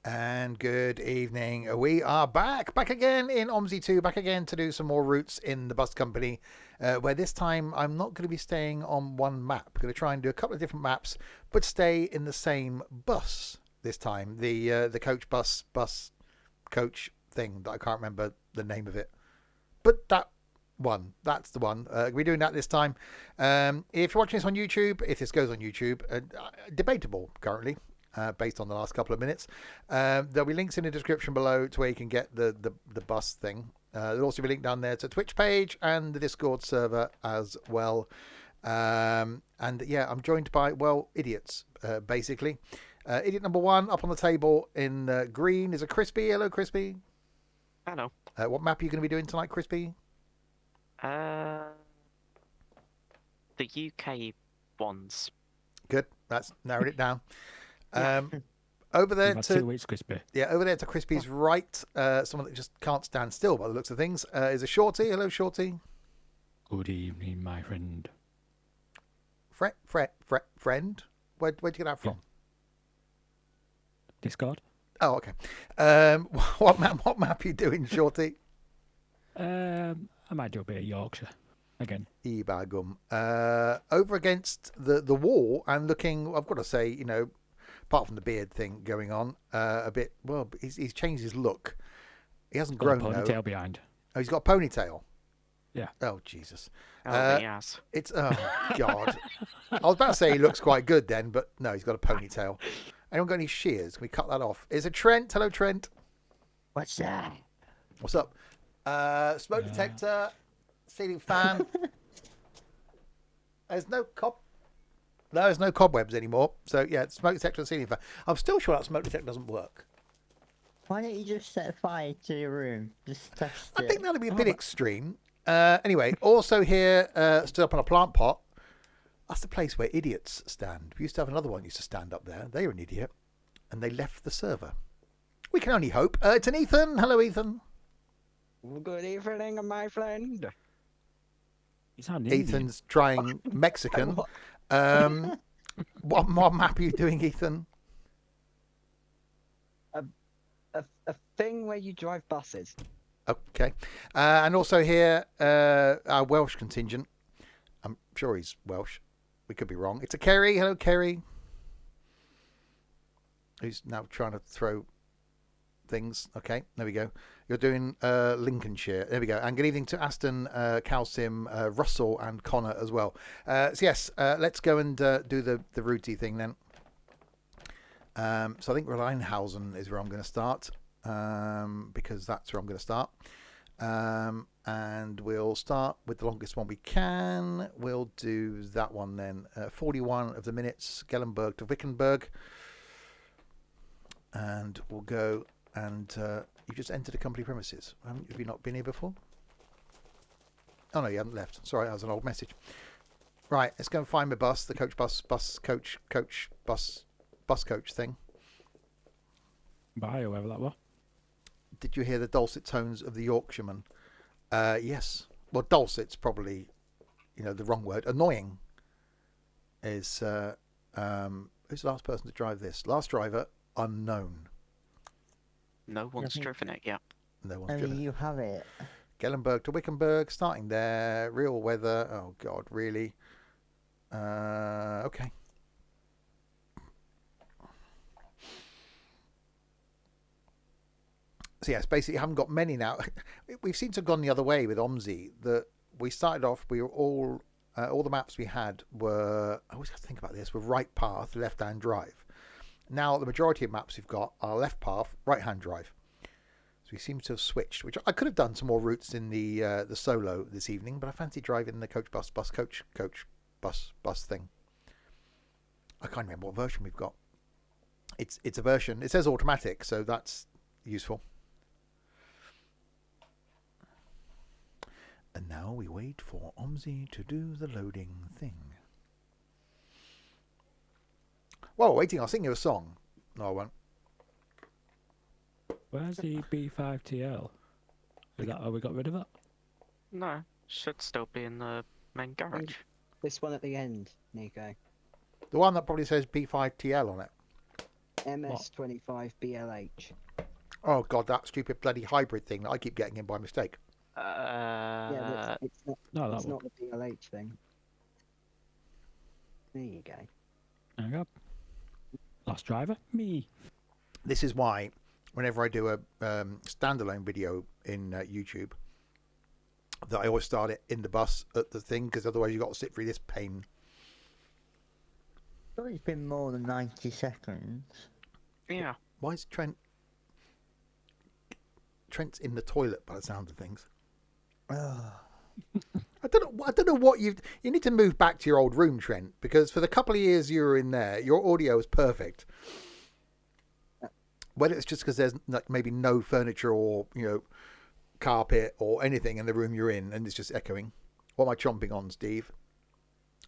And good evening. We are back again in OMSI 2, back again to do some more routes in the bus company, where this time I'm not going to be staying on one map. I'm going to try and do a couple of different maps, but stay in the same bus this time. The coach bus coach thing that I can't remember the name of it, but that's the one. We're doing that this time. If you're watching this on YouTube, if this goes on YouTube, debatable currently. Based on the last couple of minutes. There'll be links in the description below to where you can get the bus thing. There'll also be a link down there to Twitch page and the Discord server as well. And yeah, I'm joined by, idiots, basically. Idiot number one up on the table in green is a Crispy. Hello, Crispy. Hello. What map are you going to be doing tonight, Crispy? The UK ones. Good. That's narrowed it down. Over there to 2 weeks, Crispy. Yeah, over there to Crispy's right, someone that just can't stand still by the looks of things, is a Shorty. Hello, Shorty. Good evening, my friend. Friend? Where'd you get that from? Discord. Oh, okay. What map are you doing, Shorty? I might do a bit of Yorkshire again. Ebagum. Over against the wall and looking, I've got to say, apart from the beard thing going on, a bit, he's changed his look. He hasn't grown, got a ponytail behind. Oh, he's got a ponytail? Yeah. Oh, Jesus. Yes. Oh, God. I was about to say he looks quite good then, but no, he's got a ponytail. Anyone got any shears? Can we cut that off? Is it Trent? Hello, Trent. What's that? What's up? Smoke detector, ceiling fan. There's no cobwebs anymore. So yeah, smoke detector and ceiling fan. I'm still sure that smoke detector doesn't work. Why don't you just set fire to your room? Just test it. I think that'd be a bit extreme. Anyway, also here, stood up on a plant pot. That's the place where idiots stand. We used to have another one used to stand up there. They were an idiot. And they left the server. We can only hope. It's an Ethan. Hello, Ethan. Good evening, my friend. Ethan's trying Mexican. What map are you doing, Ethan? A thing where you drive buses. Okay. And also here, our Welsh contingent. I'm sure he's Welsh. We could be wrong. It's a Kerry. Hello, Kerry. Who's now trying to throw things. Okay, there we go. You're doing Lincolnshire. There we go. And good evening to Aston, Calcim, Russell, and Connor as well. So yes, let's go and do the routey thing then. So I think Rheinhausen is where I'm going to start, because that's where I'm going to start. And we'll start with the longest one we can. We'll do that one then. 41 of the minutes, Gellenberg to Wickenburg. And we'll go and you just entered the company premises. Have you not been here before? Oh no, you haven't left. Sorry, that was an old message. Right, let's go and find my bus, the coach bus coach thing. Bye, whoever that was. Did you hear the dulcet tones of the Yorkshireman? Yes. Well, dulcet's probably, the wrong word. Annoying is, who's the last person to drive this? Last driver, unknown. No one's driven it yet. No one's Only driven it. you have it. Gellenberg to Wickenburg, starting there. Real weather. Oh, God, really? Okay. So yes, basically, I haven't got many now. We've seemed to have gone the other way with OMSI. That we started off, we were all the maps we had were, I always have to think about this, were right path, left-hand drive. Now the majority of maps we've got are left path, right-hand drive. So we seem to have switched, which I could have done some more routes in the solo this evening, but I fancy driving the coach bus thing. I can't remember what version we've got. It's a version. It says automatic, so that's useful. And now we wait for OMSI to do the loading thing. While we're waiting, I'll sing you a song. No, I won't. Where's the B5TL? Have we got rid of that? No, should still be in the main garage. This one at the end, Nico. The one that probably says B5TL on it. MS25 BLH. Oh god, that stupid bloody hybrid thing that I keep getting in by mistake. Yeah, it's not. No, that It's one. not the BLH thing. There you go. There you go. Last driver, me. This is why, whenever I do a standalone video in YouTube, that I always start it in the bus at the thing, because otherwise you've got to sit through this pain. I thought it's been more than 90 seconds. Yeah. Why is Trent's in the toilet by the sound of things? Ugh. I don't know what you need to move back to your old room, Trent, because for the couple of years you were in there, your audio was perfect. Whether it's just because there's like maybe no furniture or carpet or anything in the room you're in, and it's just echoing. What am I chomping on, Steve?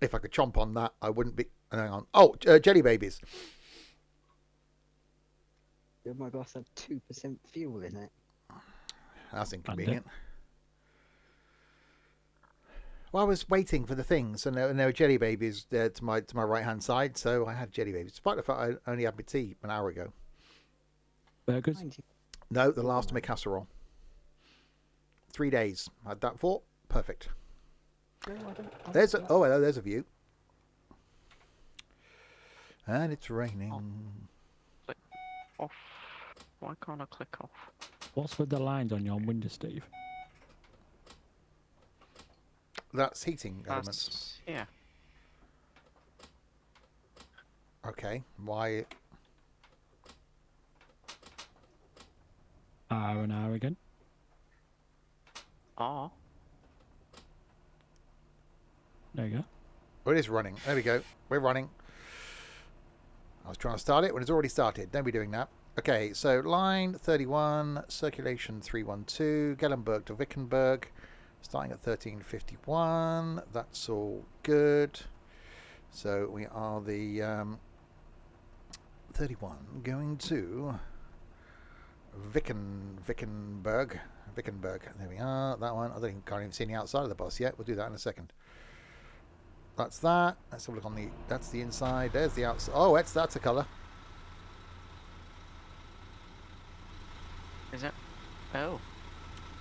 If I could chomp on that, I wouldn't be. Hang on. Oh, jelly babies. My bus had 2% fuel in it. That's inconvenient. Well, I was waiting for the things, and there were jelly babies there to my right hand side, so I had jelly babies. Despite the fact I only had my tea an hour ago. Burgers. No, the last of my casserole. 3 days. Had that for. Perfect. There's a hello, there's a view. And it's raining. Click off. Why can't I click off? What's with the lines on your window, Steve? That's heating elements. That's, yeah. Okay. Why? R and R again. Ah. There you go. Oh, it is running. There we go. We're running. I was trying to start it when it's already started. Don't be doing that. Okay, so line 31, circulation 312, Gellenberg to Wickenburg, starting at 1351. That's all good. So we are the 31 going to Wickenburg. There we are. That one. Can't even see any outside of the bus yet. We'll do that in a second. That's that. Let's have a look on the. That's the inside. There's the outside. Oh, that's a colour. Is it? Oh.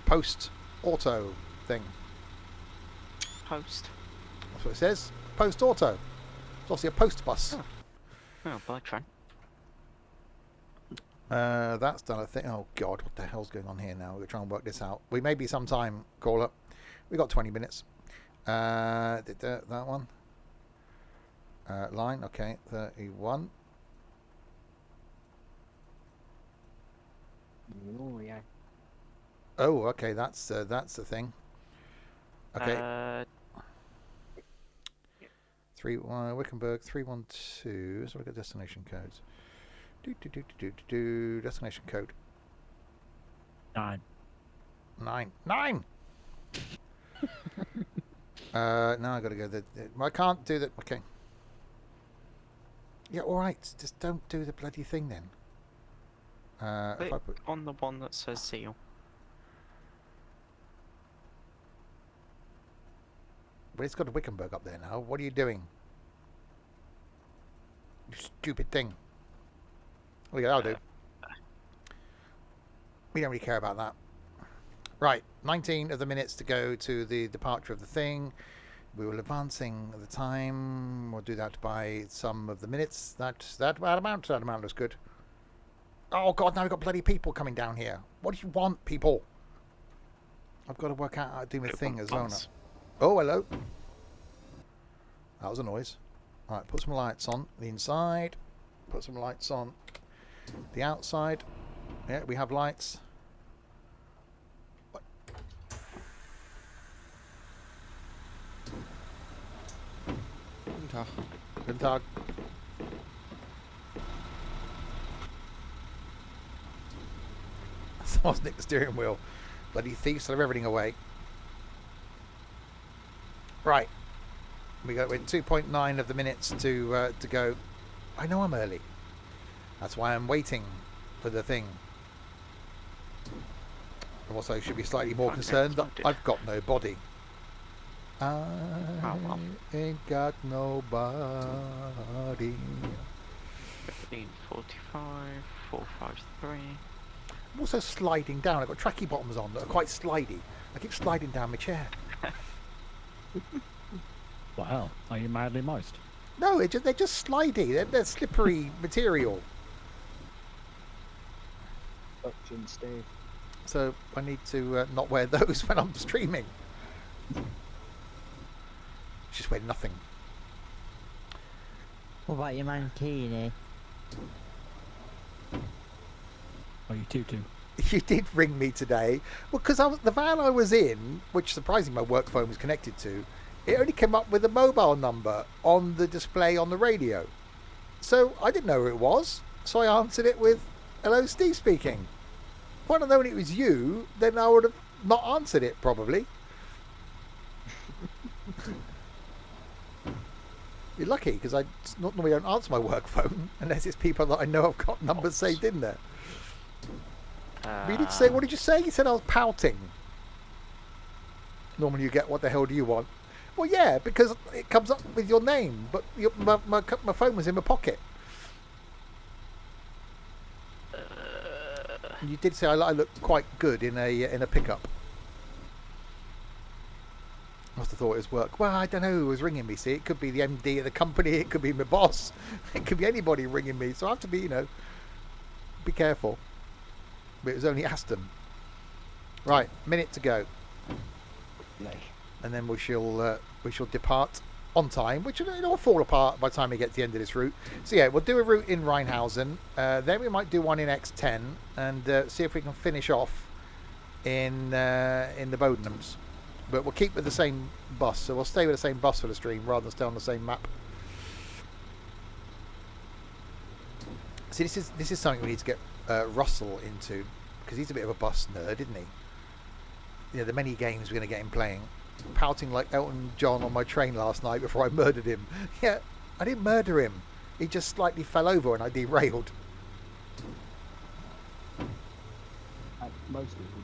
Post auto thing. Post. That's what it says. Post auto. It's obviously a post bus. Oh, by train. That's done a thing. Oh God, what the hell's going on here now? We're trying to work this out. We may be some time, caller. We got 20 minutes. Did that one. Line, okay, 31. Oh yeah. Oh, okay, that's the thing. Okay. 3 Wickenburg 312. So we got destination codes. Destination code 9. 9. Now I got to go. I can't do that. Okay. Yeah, all right. Just don't do the bloody thing then. If I put On the one that says seal. But it's got a Wickenburg up there now. What are you doing? You stupid thing. Oh yeah, I'll do. We don't really care about that. Right, 19 of the minutes to go to the departure of the thing. We will advancing the time. We'll do that by some of the minutes. That amount looks good. Oh God, now we've got bloody people coming down here. What do you want, people? I've got to work out how to do my thing as well now. Oh, hello. That was a noise. Alright, put some lights on the inside. Put some lights on the outside. Yeah, we have lights. Guten Tag. Guten Tag. Someone's nicked the steering wheel. Bloody thieves throw everything away. Right. We're 2.9 of the minutes to go. I know I'm early. That's why I'm waiting for the thing. I also should be slightly more concerned that I've got no body. I ain't got nobody. 1545, 453. I'm also sliding down. I've got tracky bottoms on that are quite slidey. I keep sliding down my chair. What hell? Are you mildly moist? No, they're just slidey. They're slippery material. Option, Steve. So I need to not wear those when I'm streaming. Just wear nothing. What about your mankini? Or you tutu? You did ring me today. Well, because the van I was in, which surprisingly my work phone was connected to, it only came up with a mobile number on the display on the radio. So I didn't know who it was. So I answered it with, "Hello, Steve speaking." If I'd have known it was you, then I would have not answered it, probably. You're lucky, because I normally don't answer my work phone unless it's people that I know I've got numbers saved in there. But you did say, what did you say? You said I was pouting. Normally you get, what the hell do you want? Well, yeah, because it comes up with your name, but my phone was in my pocket. You did say I look quite good in a pickup. Must have thought it was work. Well, I don't know who was ringing me. See, it could be the MD of the company. It could be my boss. It could be anybody ringing me. So I have to be, be careful. But it was only Aston. Right, minute to go, and then we shall depart on time, which it'll fall apart by the time we get to the end of this route. So yeah, we'll do a route in Rheinhausen, then we might do one in X10, and see if we can finish off in the Bodenhams. But we'll keep with the same bus, so we'll stay with the same bus for the stream rather than stay on the same map. See, this is something we need to get Russell into, because he's a bit of a bus nerd, isn't he? The many games we're going to get him playing. Pouting like Elton John on my train last night before I murdered him. Yeah, I didn't murder him. He just slightly fell over and I derailed. Most people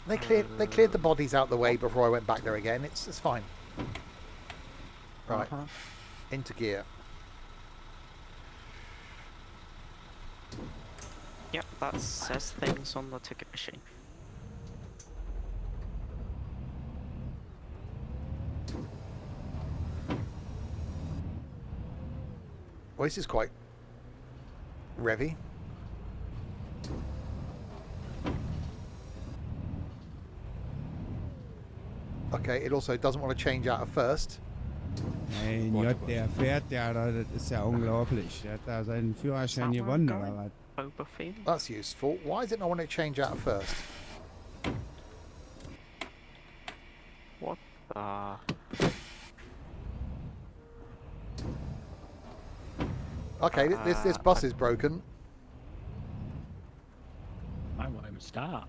did. They cleared the bodies out the way before I went back there again. It's fine. Right, into gear. Yep, that says things on the ticket machine. Well, this is quite revvy. Okay, it also doesn't want to change out of first. Nein, J, der fährt ja, das ist ja unglaublich. Der hat da seinen Führerschein gewonnen, oder was? Oberfield? That's useful. Why does it not want to change out of first? What the... Okay, this bus is broken. I won't even start.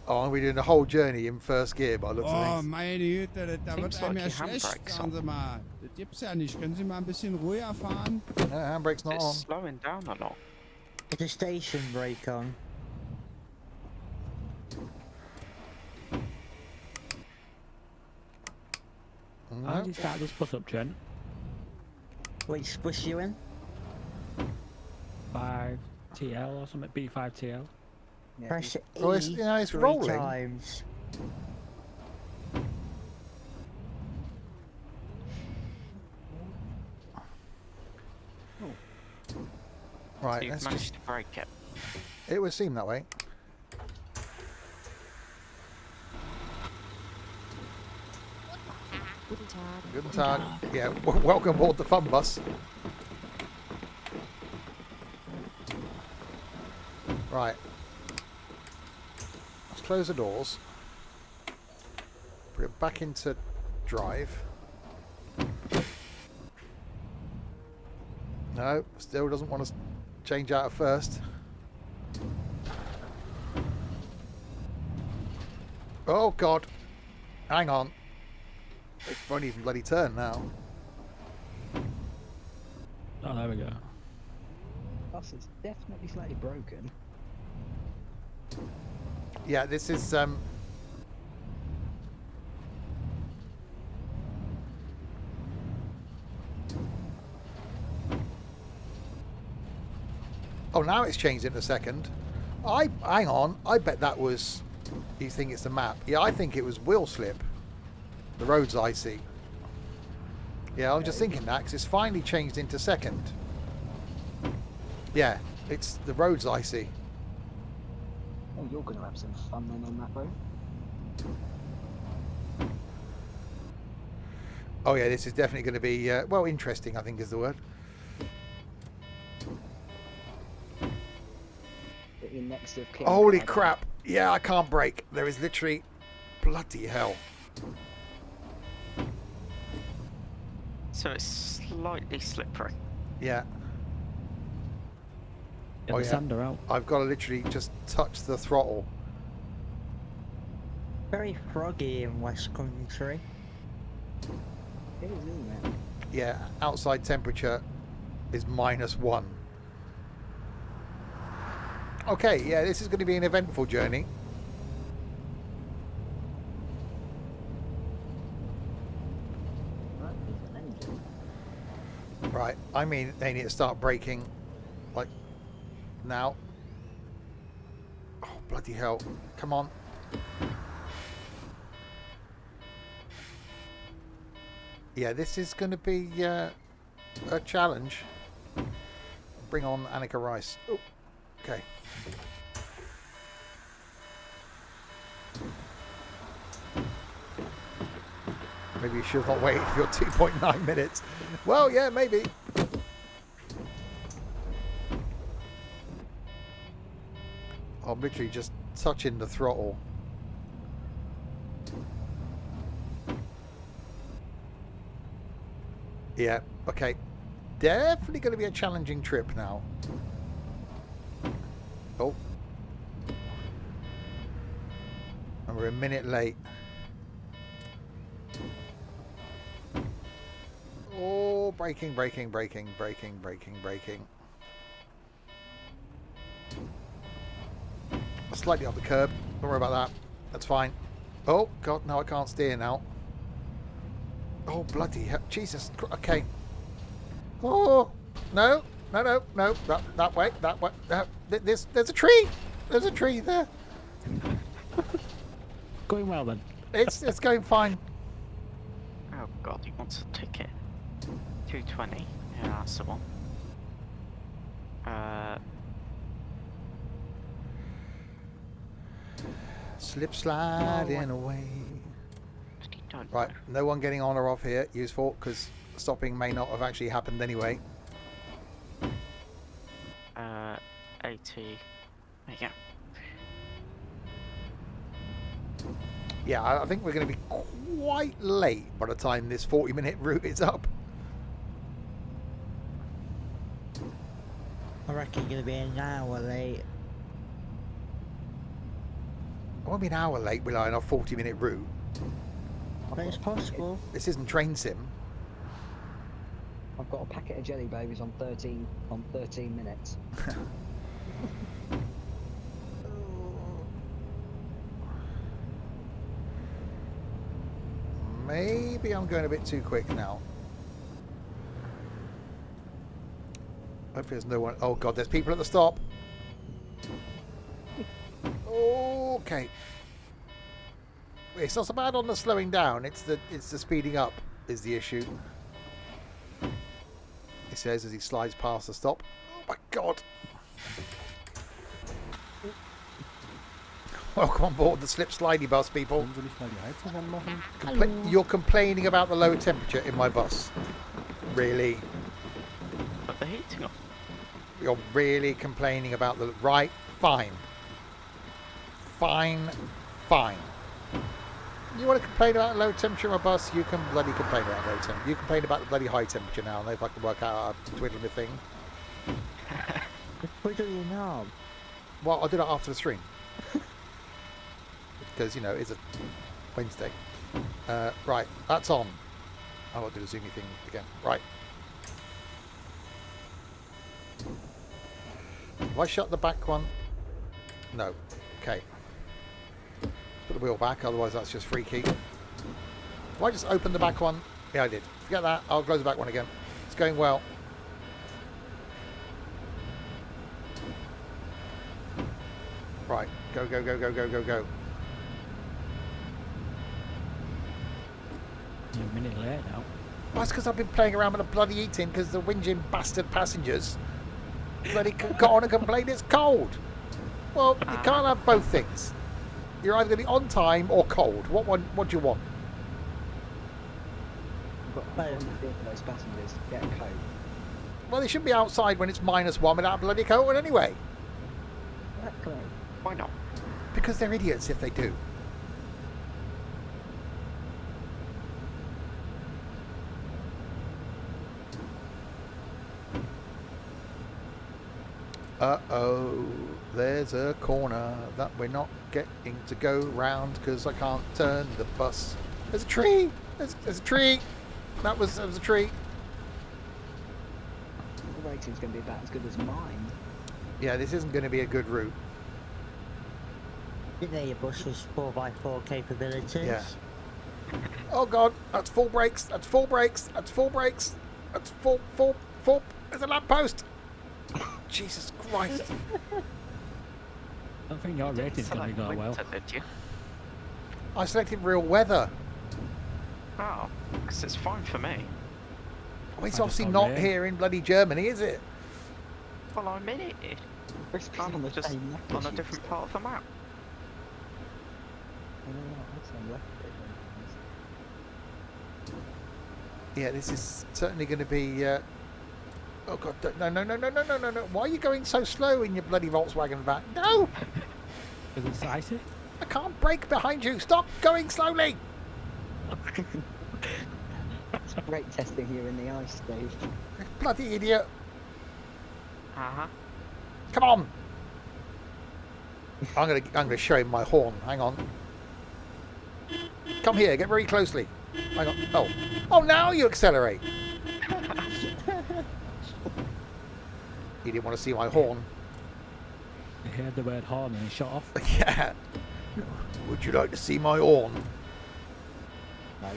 Oh, and we're doing the whole journey in first gear by the looks of Oh, things. meine Güte, da wird Seems einem like ja your schlecht, handbrake's sagen on. Sie mal. Das gibt's ja nicht. Können Sie mal ein bisschen ruhiger fahren? No, handbrake's not It's on. slowing down a lot. Is the station brake on? How No. do you start this bus up, Trent? Wait, squish you in? 5TL or something? B5TL? Yeah, Press E Well, it's 3 rolling. times. Right, So you've let's managed just... to break it. It would seem that way. Guten Tag. Good time. Yeah, welcome aboard the fun bus. Right. Let's close the doors. Put it back into drive. No, still doesn't want to change out at first. Oh God. Hang on. It won't even bloody turn now. Oh, there we go. bus is definitely slightly broken. Yeah, this is Oh, now it's changed in a second. Hang on. I bet that was... You think it's the map? Yeah, I think it was wheel slip. The road's icy. Yeah, I'm just thinking that because it's finally changed into second. Yeah, it's the road's icy. Oh, you're going to have some fun then on that road. Oh yeah, this is definitely going to be, well, interesting, I think is the word. Get your next of kin. Holy crap. Yeah, I can't brake. There is literally... Bloody hell. So it's slightly slippery. Yeah. Get Oh, the yeah. sander out. I've got to literally just touch the throttle. Very froggy in West Country. It is, isn't it? Yeah, outside temperature is -1. Okay, yeah, this is going to be an eventful journey. Right, there's an engine. Right, I mean, they need to start braking, like, now. Oh, bloody hell. Come on. Yeah, this is going to be a challenge. Bring on Annika Rice. Oh, okay. Maybe you should not wait for your 2.9 minutes. Well, yeah, maybe. I'm literally just touching the throttle. Yeah, okay. Definitely going to be a challenging trip now. Oh. And we're a minute late. Oh, braking. Slightly up the curb. Don't worry about that. That's fine. Oh, God, no, I can't steer now. Oh, bloody hell. Jesus. Okay. Oh, no. That way. There's a tree. There's a tree there. Going well then. It's going fine. Oh god, he wants a ticket. 220. Yeah, that's the one. Slip sliding away. He don't Right, know. no one getting on or off here. Useful, because stopping may not have actually happened anyway. 80. There you go. Yeah, I think we're going to be quite late by the time this 40-minute route is up. I reckon you're gonna be an hour late. I won't be an hour late, will I, on a 40-minute route? But it's possible. This isn't Train Sim. I've got a packet of jelly babies on 13 minutes. Maybe I'm going a bit too quick now. Hopefully there's no one. Oh god, there's people at the stop. Okay. It's not so bad on the slowing down. It's the speeding up is the issue. He says as he slides past the stop. Oh my god. Welcome on board the slip slidey bus, people. Können Sie nicht mal die Heizung anmachen? You're complaining about the low temperature in my bus. Really? Put the heating on. You're really complaining about the... Right, fine. Fine. You want to complain about low temperature in my bus? You can bloody complain about low temperature. You complain about the bloody high temperature now, and if I can work out how to twiddle my thing. Just twiddle your knob. Well, I'll do that after the stream. Because, you know, it's a Wednesday. Right, that's on. I won't do the zoomy thing again. Right. Have I shut the back one? No. Okay. Put the wheel back, otherwise that's just freaky. Have I just opened the back one? Yeah, I did. Forget that. I'll close the back one again. It's going well. Right, go, go, go, go, go, go, go. You're a minute late now. Well, that's because I've been playing around with the bloody eating because the whinging bastard passengers bloody got on and complained it's cold. Well, you can't have both things. You're either going to be on time or cold. What do you want? But I want to think those passengers get a coat. Well, they shouldn't be outside when it's -1 without a bloody coat on anyway. Exactly. Why not? Because they're idiots if they do. Uh-oh, there's a corner that we're not getting to go round because I can't turn the bus. There's a tree! There's a tree! That was a tree. The rating's going to be about as good as mine. Yeah, this isn't going to be a good route. Didn't know your bus was 4x4 capabilities. Yeah. Oh god, that's full brakes, that's full brakes, that's full brakes, that's full, there's a lamppost! Jesus Christ. I don't think your rating's going to go well. Winter, did you? I selected real weather. Oh, because it's fine for me. Well, it's I obviously just not saw here in bloody Germany, is it? Well, I'm in it. Crispy's I'm on the just same left on as a you, different so- part of the map. I don't know, that's on left of it, Yeah, this is certainly going to be... Oh god, no. Why are you going so slow in your bloody Volkswagen van? No! Is it icy? I can't brake behind you! Stop going slowly! It's brake testing here in the ice, Dave. Bloody idiot! Uh-huh. Come on! I'm gonna show him my horn. Hang on. Come here, get very closely. Hang on. Oh, now you accelerate. He didn't want to see my horn. You heard the word horn and he shut off. Yeah. Would you like to see my horn? No.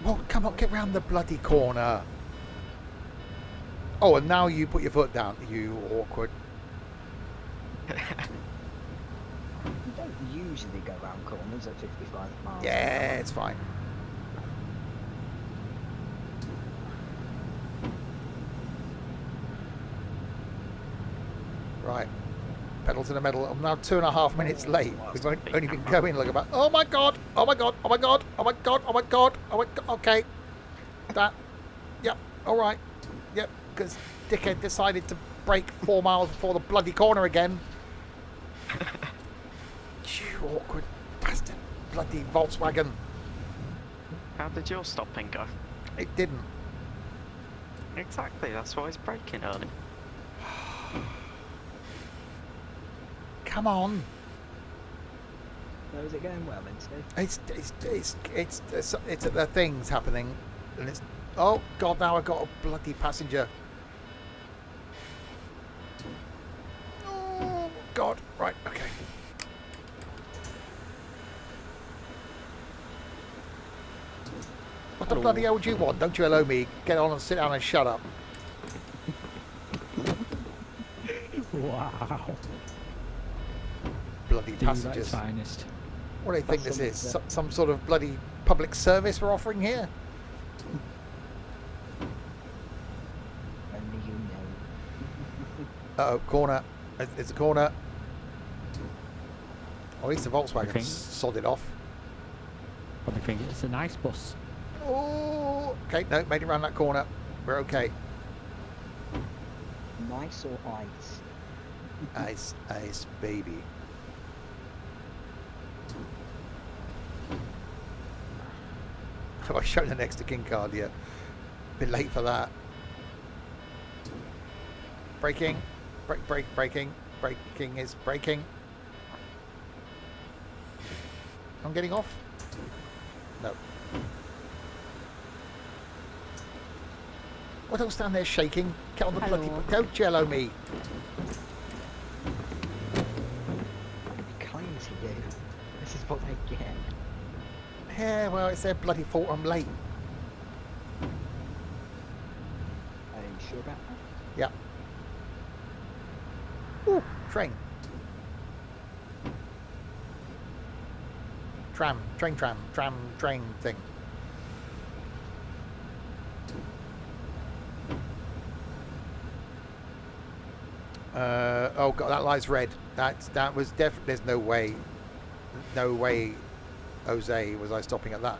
Well, come on, get round the bloody corner. Oh, and now you put your foot down, you awkward. You don't usually go round corners at 55 miles. Yeah, it's fine. Right. Pedal to the metal. I'm now 2.5 minutes late. We've only been going like about... Oh my god! Oh my god! Oh my god! Oh my god! Oh my god! Oh my god! Okay. That... Yep. Alright. Yep. Because dickhead decided to brake 4 miles before the bloody corner again. You awkward bastard. Bloody Volkswagen. How did your stopping go? It didn't. Exactly, that's why he's braking early. Come on. So is it going well then, Steve? It's the things happening, and it's... Oh god! Now I've got a bloody passenger. Oh god! Right. Okay. What the bloody hell do you want? Don't you hello me? Get on and sit down and shut up. Wow. Bloody Do that passengers. finest. What do they think this is? Passengers, Some sort of bloody public service we're offering here? Only you know. Uh-oh, corner. It's a corner. Or at least the Volkswagen think? sodded off. Probably think it's a nice bus. Oh, okay, no, made it around that corner. We're okay. Nice or ice? Ice, ice, baby. Have I shown the next to King card yet? Bit late for that. Braking. Braking. Braking is braking. I'm getting off? No. What else down there shaking? Get on the bloody... Don't jello me. Be kind to you. This is what they get. Yeah, well, it's their bloody fault I'm late. Are you sure about that? Yeah. Ooh, train. Train thing. Oh god, that light's red. That was definitely. There's no way, Jose, was I stopping at that?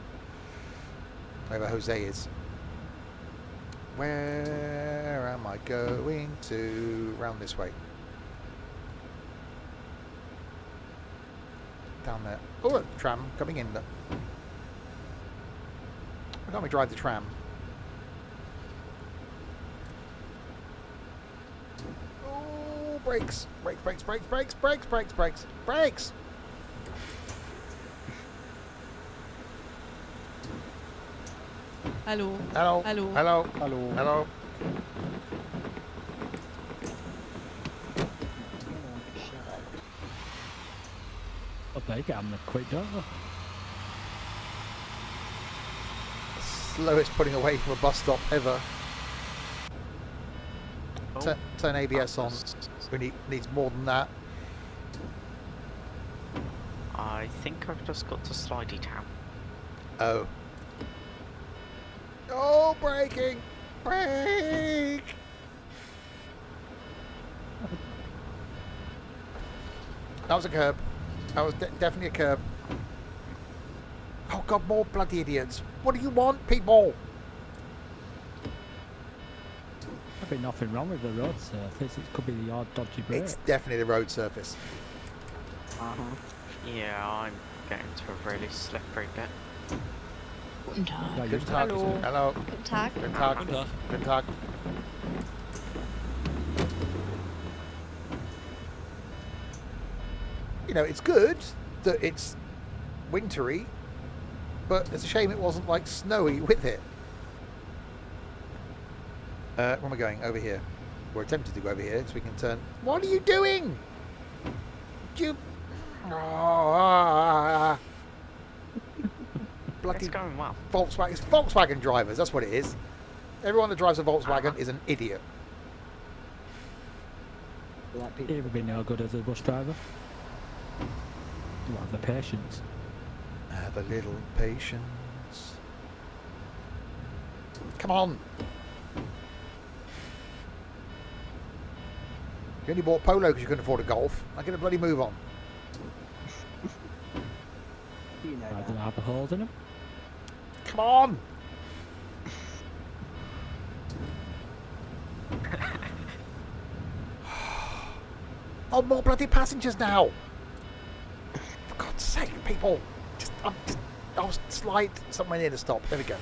Wherever Jose is. Where am I going to? Round this way. Down there. Oh, look, tram coming in. Look. Why can't we drive the tram? Oh, brakes. Brakes. Hallo. Hello. Hallo. Hello. Hallo. Hello. Oh, they get them quick, don't they? Slowest putting away from a bus stop ever. Oh, Turn ABS on. We needs more than that. I think I've just got to Slidey Town. Oh. Oh, braking! Brake! That was a curb. That was definitely a curb. Oh god, more bloody idiots. What do you want, people? There'd be nothing wrong with the road surface. It could be the odd dodgy brake. It's definitely the road surface. Yeah, I'm getting to a really slippery bit. Guten Tag. Yeah, Good talk. Hello. Hello. Guten Tag. Good talk. Good talk. You know, it's good that it's wintry, but it's a shame it wasn't like snowy with it. Where am I going? Over here. We're attempting to go over here so we can turn. What are you doing? You. Oh, bloody It's going well. Volkswagen. It's Volkswagen drivers. That's what it is. Everyone that drives a Volkswagen is an idiot. Like people. He would be no good as a bus driver. You have the patience. Have a little patience. Come on. You only bought Polo because you couldn't afford a Golf. I get a bloody move on. You know I that. don't have the holes in them. Come on. Oh, more bloody passengers now. For God's sake, people. I'll slide somewhere near the stop. There we go.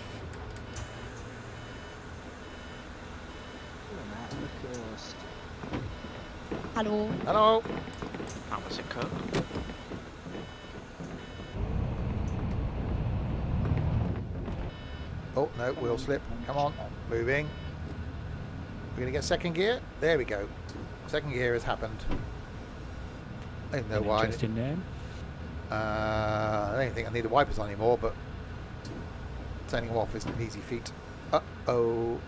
Look at that, look at yours. Hallo. Hello. That was a curb. Oh, no, wheel slip. Come on. Moving. We're going to get second gear. There we go. Second gear has happened. I don't know An why. interesting name. I don't think I need the wipers on anymore, but turning them off isn't an easy feat. Uh-oh.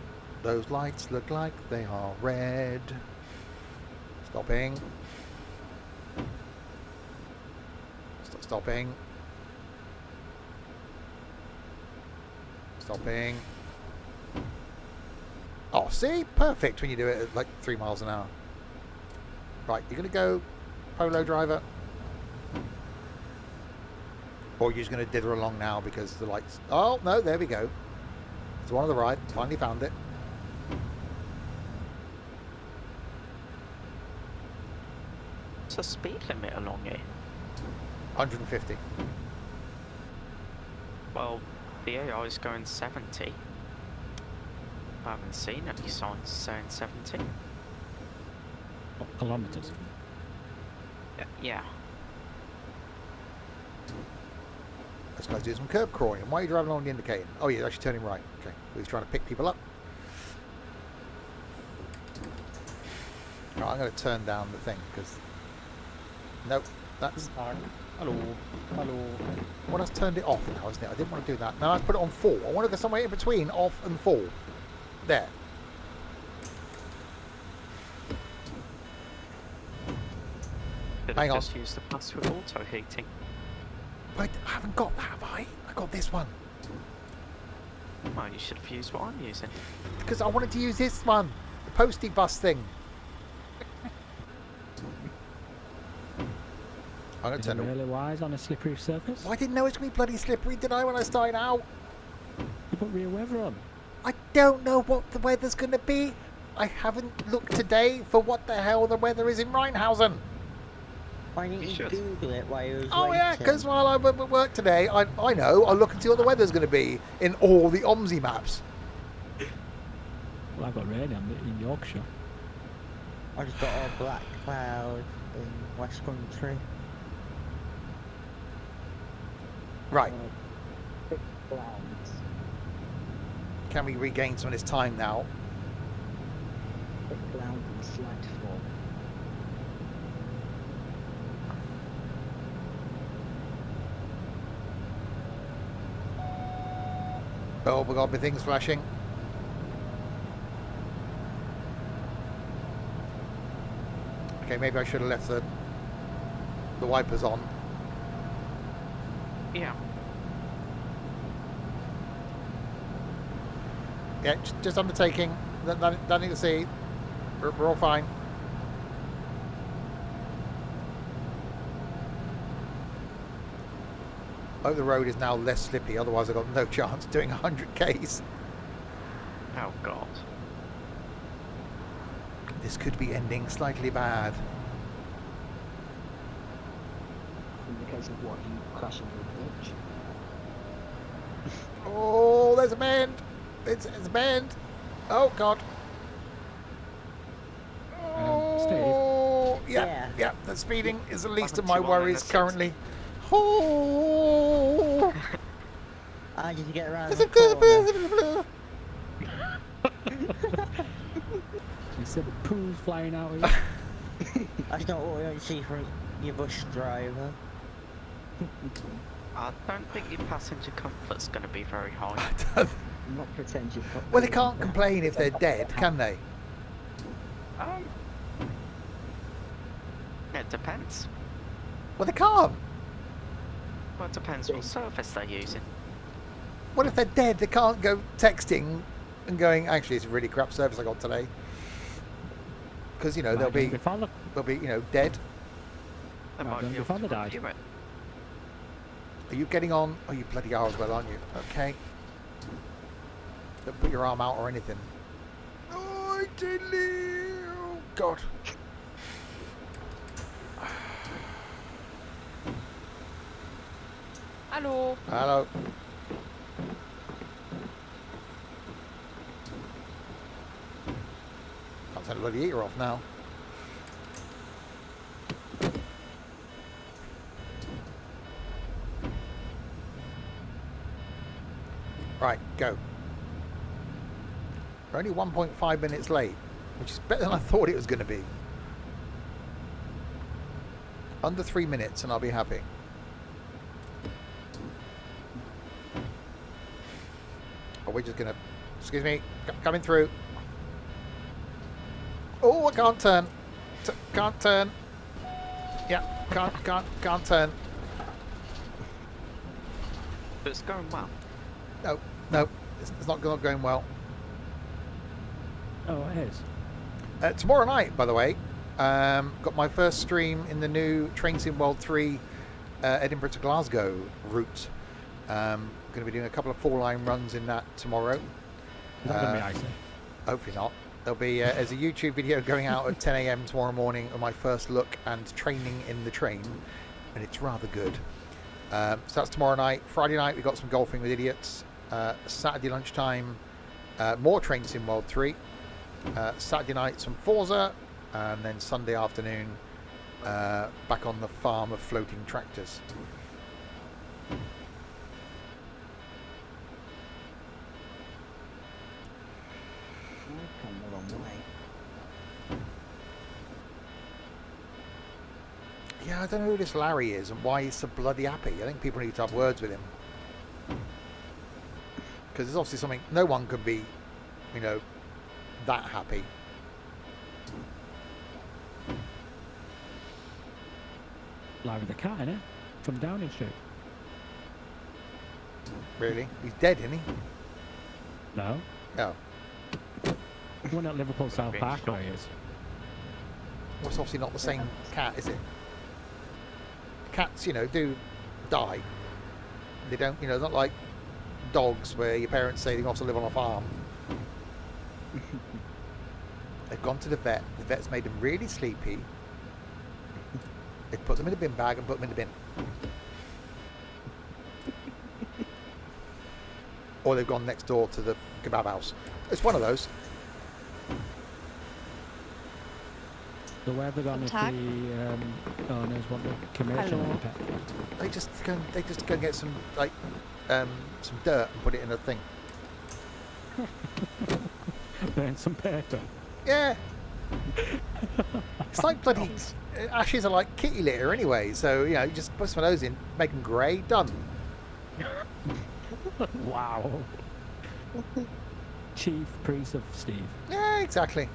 Those lights look like they are red. Stopping. Stopping. Stopping. Oh, see? Perfect when you do it at like 3 miles an hour. Right, you're going to go, Polo driver? Or you're just going to dither along now because the lights... Oh, no, there we go. It's the one on the right. Finally found it. What's the speed limit along here? 150. Well, the AI is going 70. I haven't seen any signs saying 70. What, kilometres? Yeah. This guy's doing some curb crawling. Why are you driving along the indicator? Oh, yeah, actually turning right. Okay. He's trying to pick people up. Right, I'm going to turn down the thing because... Nope. That's... Hello. Hello. Well, that's turned it off now, isn't it? I didn't want to do that. Now I've put it on full. I want to go somewhere in between off and full. There. Could Hang have on. just used the bus with auto heating. Wait, I haven't got that, have I? I got this one. Well, you should have used what I'm using. Because I wanted to use this one. The postie bus thing. I'm going to Is turn it the... really wise on a slippery surface? Well, I didn't know it was going to be bloody slippery, did I, when I started out? You put rear weather on. I don't know what the weather's going to be. I haven't looked today for what the hell the weather is in Rheinhausen. Why didn't You you should. Google it while you was Oh, waiting? yeah, because while I'm at work today, I know, I'll look and see what the weather's going to be in all the OMSI maps. Well, I've got rain in Yorkshire. I just got all black cloud in West Country. Right, Thick clouds. can we regain some of this time now? Thick clouds and slight fog. Oh, we got my things flashing. Okay, maybe I should have left the wipers on. Yeah. Yeah, just undertaking. Nothing to see. We're all fine. I hope the road is now less slippy, otherwise I've got no chance of doing 100 Ks. Oh god. This could be ending slightly bad. In the case of what, you crashing your bitch? Oh, there's a bend. It's a bend. Oh, God. Steve? Oh, Yeah. yeah, the speeding is the least of Haven't my you on in worries the currently. Oh. I need to get around the corner. You said the poo's flying out of you. That's not what we want to see from your bus driver. I don't think your passenger comfort's going to be very high. Not pretend you've got. Well, they can't complain if they're dead, can they? Um, it depends. Well, they can't. Well, it depends what surface they're using. What if they're dead? They can't go texting and going, actually, it's a really crap service I got today. Because, you know, they'll be, you know, dead. They Right, might then be your able father to died. review it. Are you getting on? Oh, you bloody are as well, aren't you? Okay. Don't put your arm out or anything. Oh, diddly. Oh, God. Hallo. Hello. Can't turn the bloody heater off now. Right, go. We're only 1.5 minutes late, which is better than I thought it was going to be. Under 3 minutes and I'll be happy. Are we just going to... Excuse me, coming through. Oh, I can't turn. Can't turn. Yeah, can't turn. But it's going well. No, it's not going well. Oh, it is. Tomorrow night, by the way, got my first stream in the new Train Sim World 3 Edinburgh to Glasgow route. Going to be doing a couple of 4-line runs in that tomorrow. Is that going to be icy? Hopefully not. There'll be there's a YouTube video going out at 10 AM tomorrow morning of my first look and training in the train, and it's rather good. So that's tomorrow night. Friday night we got some golfing with idiots. Saturday lunchtime, more Train Sim World 3. Saturday night some Forza, and then Sunday afternoon back on the farm of floating tractors. I've come the wrong way. Yeah, I don't know who this Larry is and why he's so bloody happy. I think people need to have words with him. Because there's obviously something... No one can be, you know, that happy. Larry the cat, innit? From Downing Street. Really? He's dead, isn't he? No. Oh. The one at Liverpool South Parkway is. Well, it's obviously not the same cat, is it? Cats, you know, do die. They don't, you know, not like dogs where your parents say they have to live on a farm. They've gone to the vet. The vet's made them really sleepy. They put them in a bin bag and put them in the bin. Or they've gone next door to the kebab house. It's one of those. So where have they gone if Tag. the owners want the commercial Hello. pet? They just go and get some like some dirt and put it in a thing. Burn some paper. Yeah. It's like bloody ashes are like kitty litter anyway. So you know, you just put some of those in, make them grey, done. Wow. Chief priest of Steve. Yeah, exactly.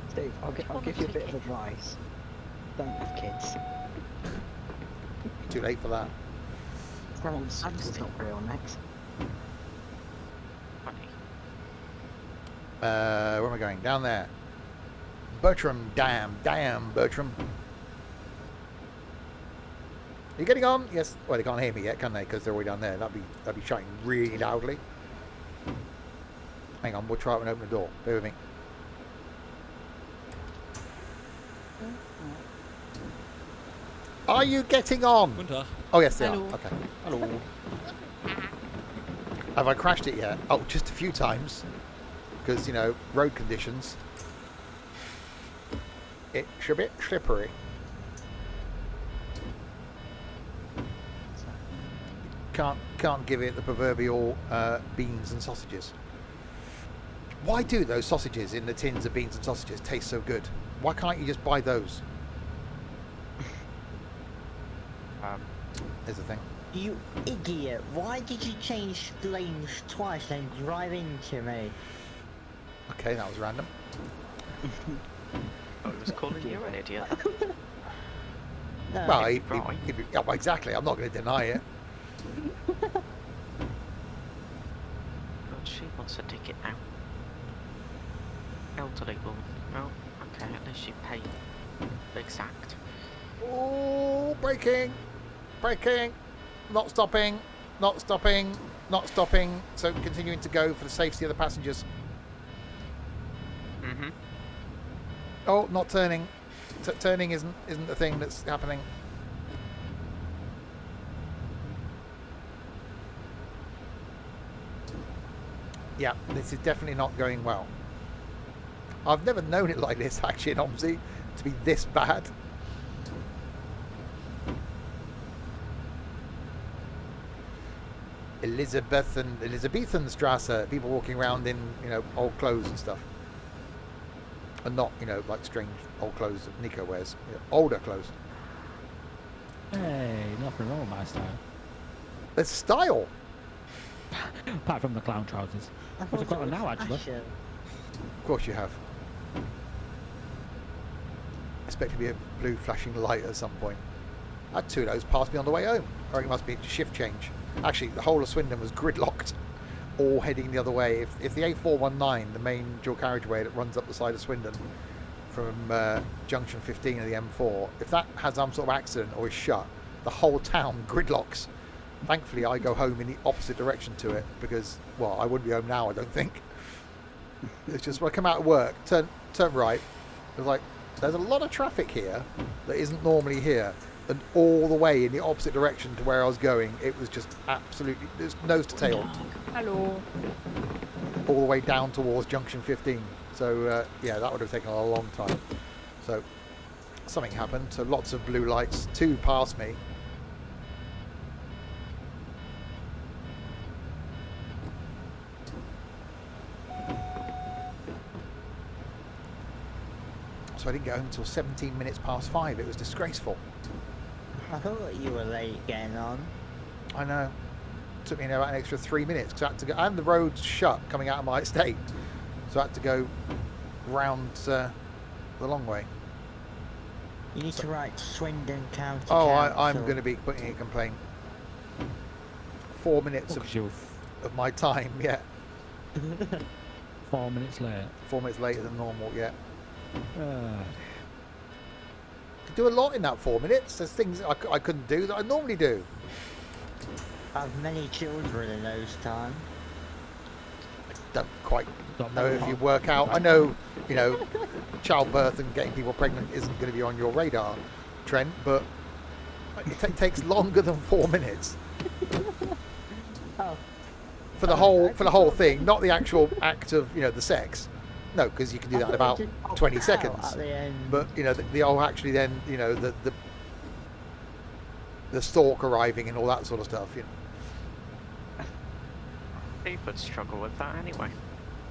Steve, I'll give you a bit of advice. Don't have kids. Too late for that. It's not real next. Funny. Where am I going? Down there. Bertram, damn, Bertram. Are you getting on? Yes. Well, they can't hear me yet, can they? Because they're way down there. That'd be shouting really loudly. Hang on, we'll try it and open the door. Bear with me. Are you getting on? Guten Tag. Oh yes, they are. Hello. Okay. Hallo. Have I crashed it yet? Oh, just a few times. Because, you know, road conditions. It's a bit slippery. Can't give it the proverbial beans and sausages. Why do those sausages in the tins of beans and sausages taste so good? Why can't you just buy those? Is the thing. You idiot! Why did you change lanes twice and drive into me? Okay, that was random. I was calling you an idiot. No, Well, right. yeah, well, exactly. I'm not going to deny it. But she wants a ticket now. Elderly woman. Oh, okay, at least she paid exact. Oh, braking. Not stopping. So continuing to go for the safety of the passengers. Mm-hmm. Oh, not turning. Turning isn't the thing that's happening. Yeah, this is definitely not going well. I've never known it like this actually in OMSI to be this bad. Elizabethenstrasse, people walking around in, you know, old clothes and stuff. And not, you know, like strange old clothes that Nico wears. You know, older clothes. Hey, nothing wrong with my style. There's style. Apart from the clown trousers. I've got one now, actually. Of course you have. I expect to be a blue flashing light at some point. I had two of those pass me on the way home. I reckon it must be a shift change. Actually, the whole of Swindon was gridlocked, all heading the other way. If the A419, the main dual carriageway that runs up the side of Swindon from junction 15 of the M4, if that has some sort of accident or is shut, the whole town gridlocks. Thankfully, I go home in the opposite direction to it because, well, I wouldn't be home now, I don't think. It's just when I come out of work, turn right. It's like, there's a lot of traffic here that isn't normally here. And all the way in the opposite direction to where I was going, it was just absolutely, it was nose to tail. Hello. All the way down towards junction 15. So, yeah, that would have taken a long time. So, something happened. So, lots of blue lights, two past me. So I didn't get home until 17 minutes past 5. It was disgraceful. I thought you were late getting on. I know. It took me about an extra 3 minutes because I had to go, and the road's shut coming out of my estate, so I had to go round the long way. You need to write Swindon County Oh, Council. I'm going to be putting a complaint. 4 minutes Because you're of my time, yeah. 4 minutes late. 4 minutes later than normal, yeah. Uh, Could do a lot in that 4 minutes. There's things I couldn't do that I normally do. I have many children in those times. Don't quite Don't know know if how- you work out. I know, you know, childbirth and getting people pregnant isn't going to be on your radar, Trent, but it takes longer than 4 minutes Oh, for the whole thing, not the actual act of, you know, the sex. No, because you can do that in about 20 seconds. At the end. But you know, the whole actually then, you know, the stork arriving and all that sort of stuff. You know. People would struggle with that anyway.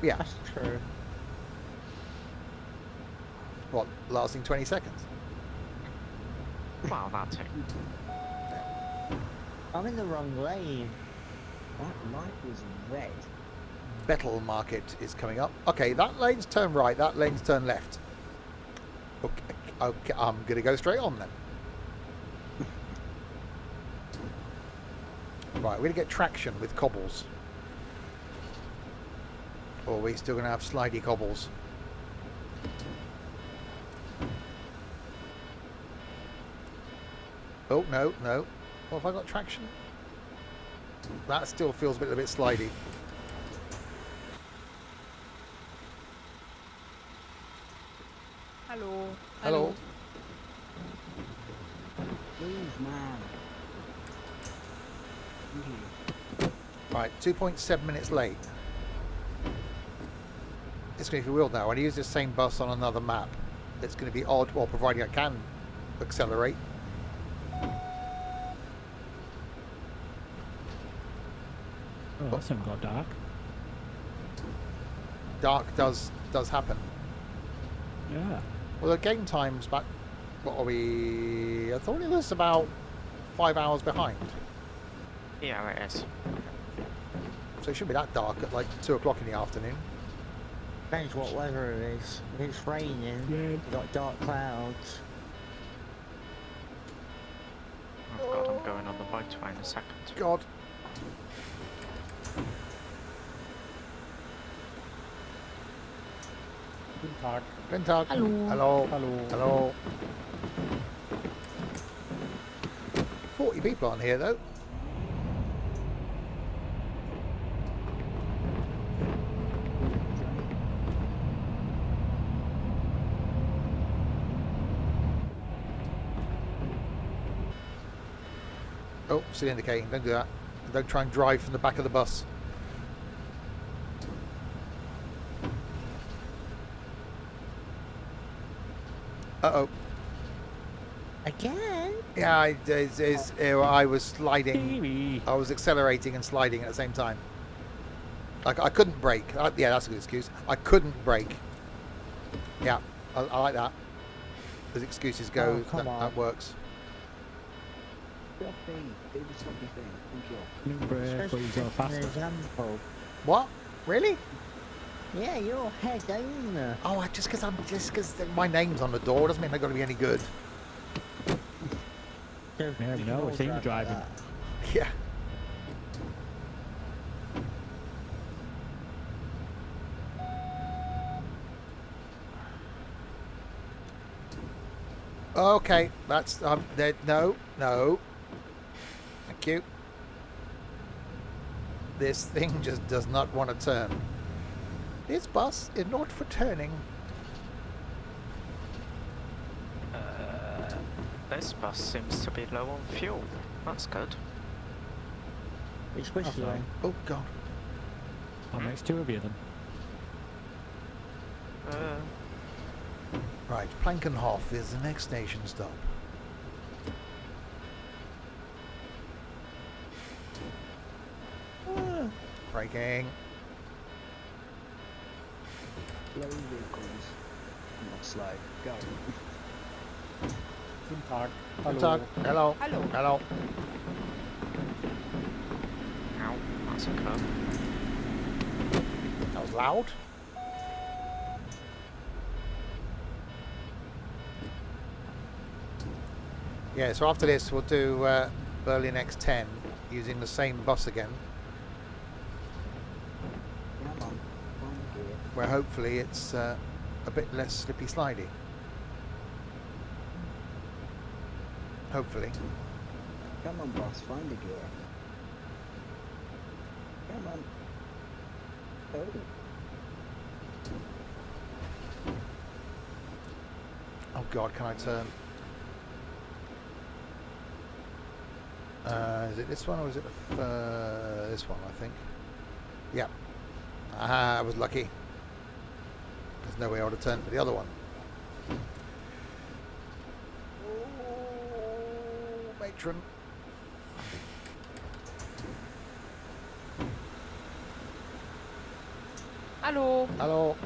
Yeah. That's true. What, lasting 20 seconds? Well, that too. I'm in the wrong lane. That light was red. Bettle Market is coming up. Okay, that lane's turn right, that lane's turn left. Okay, I'm going to go straight on then. Right, we're going to get traction with cobbles. Or are we still going to have slidey cobbles? Oh, no, no. What have I got traction? That still feels a bit slidey. Hallo. Hello. Move, man. Right, 2.7 minutes late. It's going to be real now. I use this same bus on another map. It's going to be odd, well, providing I can accelerate. oh, that's not got dark. Dark does happen. Yeah. Well, the game time's back. What are we? I thought it was about 5 hours behind. Yeah, it is. So it shouldn't be that dark at like 2 o'clock in the afternoon. Depends what weather it is. If it's raining, Yeah. you've got dark clouds. Oh god, I'm going on the motorway in a second. God. Guten Tag. Guten Tag. Hallo. Hello. Hallo. Hello. 40 people on here though. Oh, still indicating. Don't do that. Don't try and drive from the back of the bus. Uh-oh. Again? Yeah, I was sliding. Baby. I was accelerating and sliding at the same time. I couldn't brake. Yeah, that's a good excuse. I couldn't brake. Yeah, I like that. As excuses go, Oh, come on. that works. Stop me. Do the sloppy thing. Good job. New brake, but you go An faster. example. What? Really? Yeah, you're head owner. Oh, just because my name's on the door doesn't mean they're going to be any good. So Yeah, you no, can it's him drive driving. that. Yeah. Okay, that's no. Thank you. This thing just does not want to turn. This bus is not for turning. This bus seems to be low on fuel. That's good. It's whistling. Oh god. What makes two of you then? Right, Plankenhof is the next station stop. Braking. Low vehicles. Not slow. Go. Guten Tag. Guten Hallo. Tag. Hello. Hallo. Hello. Ow, that's a curb. That was loud. Yeah, so after this we'll do Berlin X10 using the same bus again, Come on. Find the gear. where hopefully it's a bit less slippy slidey. Hopefully. Come on, boss. Find the gear. Come on. Oh. Oh god, can I turn? Is it this one or is it this one, I think? Yeah. I was lucky. There's no way I would have turned to the other one. Oh, matron. Hallo. Hello.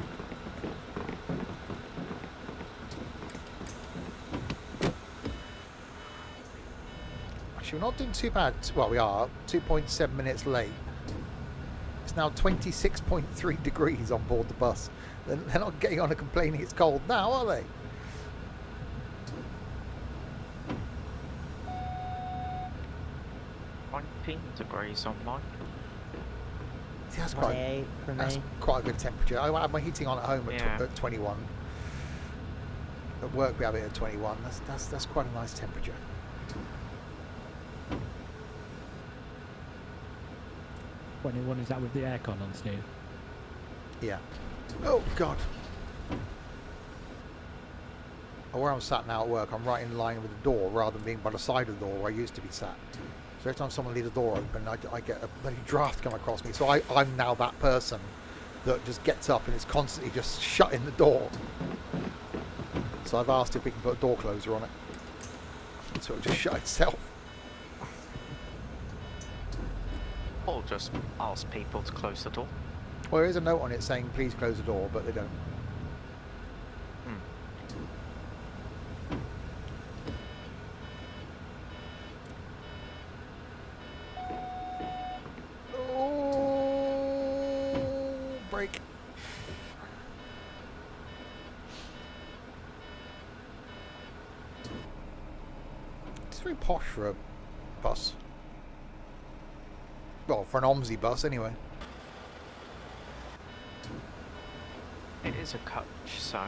Actually, we're not doing too bad. Well, we are 2.7 minutes late. It's now 26.3 degrees on board the bus. They're not getting on and complaining it's cold now, are they? degrees on mine. See, that's 28 for that's me. quite a good temperature. I have my heating on at home at, Yeah. at 21. At work we have it at 21. That's quite a nice temperature. 21, is that with the aircon on, Steve? Yeah. Oh god. Where I'm sat now at work, I'm right in line with the door rather than being by the side of the door where I used to be sat. So every time someone leaves the door open, I get a bloody draft come across me. So I'm now that person that just gets up and is constantly just shutting the door. So I've asked if we can put a door closer on it, so it'll just shut itself. Or just ask people to close the door. Well, there is a note on it saying please close the door, but they don't. Oh, break. It's very posh for a bus. Well, for an OMSI bus, anyway. It is a coach, so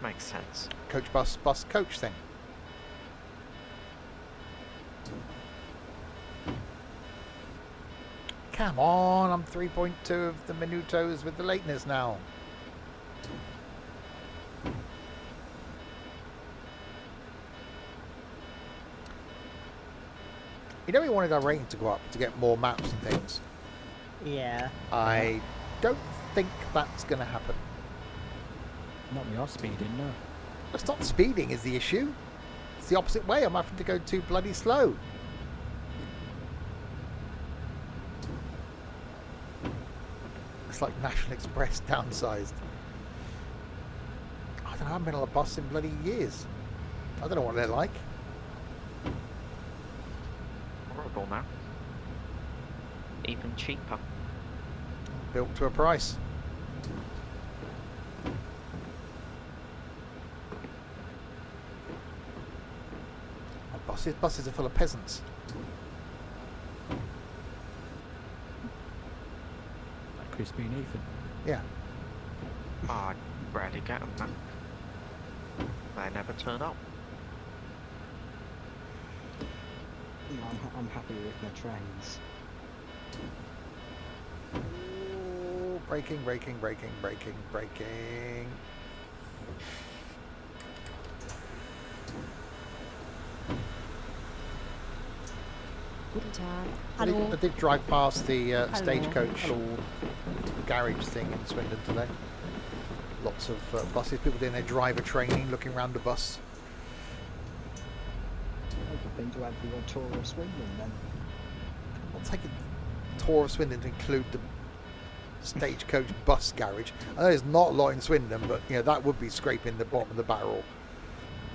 makes sense. Coach bus coach thing. Come on, I'm 3.2 of the minutos with the lateness now. You know we wanted our rating to go up to get more maps and things. Yeah. I don't think that's going to happen. Not with your speeding, no. It's not speeding is the issue. It's the opposite way. I'm having to go too bloody slow. It's like National Express downsized. I don't know, I haven't been on a bus in bloody years. I don't know what they're like. Horrible now. Even cheaper. Built to a price. Buses are full of peasants. Like Crispy and Ethan. Yeah. Oh, I'd rarely get them now. They never turn up. I'm happy with my trains. Ooh, braking. Guten Tag. I Hallo. did drive past the Hello. stagecoach garage thing in Swindon today. Lots of buses, people doing their driver training, looking around the bus. I've been to have the odd tour of Swindon then. I'll take a tour of Swindon to include the stagecoach bus garage. I know there's not a lot in Swindon, but you know that would be scraping the bottom of the barrel.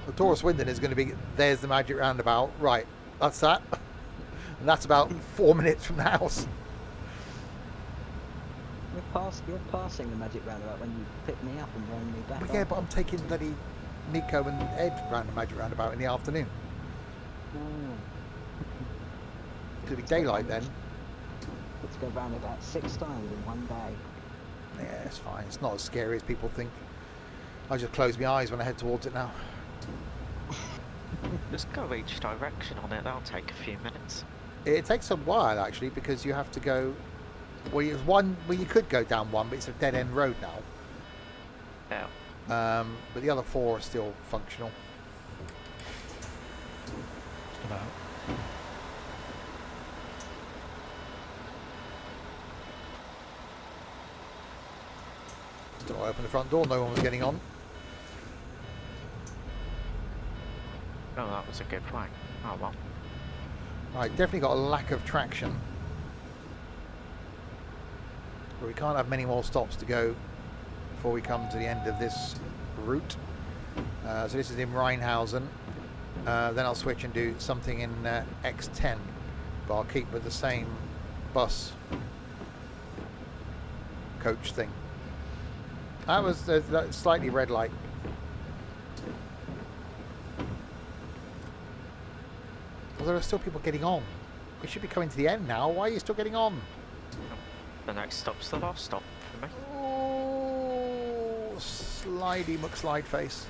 The tour of Swindon is going to be, there's the magic roundabout, right, that's that. And that's about 4 minutes from the house. You're passing the magic roundabout when you pick me up and bring me back. But yeah, but I'm taking bloody Nico and Ed round the magic roundabout in the afternoon. Oh, It'll be daylight then. let's go round about 6 times in one day. Yeah, it's fine. It's not as scary as people think. I just close my eyes when I head towards it now. Just go each direction on it, that'll take a few minutes. It takes a while actually because you have to go. Well, there's one where you could go down one, but it's a dead end road now. Yeah. But the other 4 are still functional. Just about. Still open the front door. No one was getting on. Oh, that was a good way. Oh well. Right, definitely got a lack of traction. But we can't have many more stops to go before we come to the end of this route. So this is in Rheinhausen. Then I'll switch and do something in X10. But I'll keep with the same bus coach thing. That was that slightly red light. Well, there are still people getting on. We should be coming to the end now. Why are you still getting on? The next stop's the last stop for me. Oh, slidey McSlide face.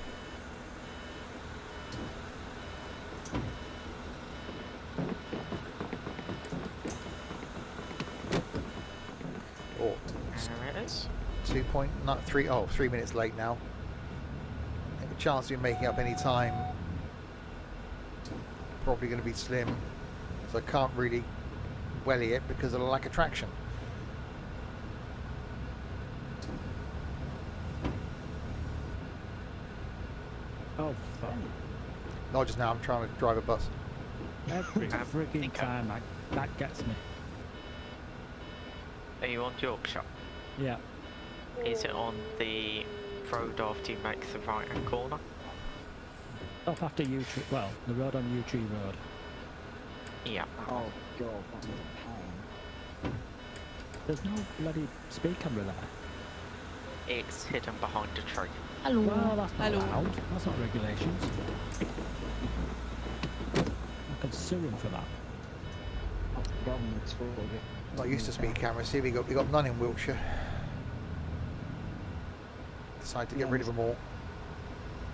Oh, There it is. 2.3. Oh, 3 minutes late now. I think the chance of you making up any time probably going to be slim, so I can't really welly it because of the lack of traction. Oh, fuck. Not just now, I'm trying to drive a bus. Every I freaking think time that gets me. Are you on Yorkshire? Yeah. Is it on the road after you make the right hand corner? Up after U Tree. Well, the road on U Tree Road. Yeah. Oh god, that was a pain. There's no bloody speed camera there. It's hidden behind a tree. Hallo. Well, that's not Hallo. allowed. That's not regulations. I could sue him for that. That's the government's fault. Not used to speed cameras. See, we got none in Wiltshire. Decided to get rid of them all.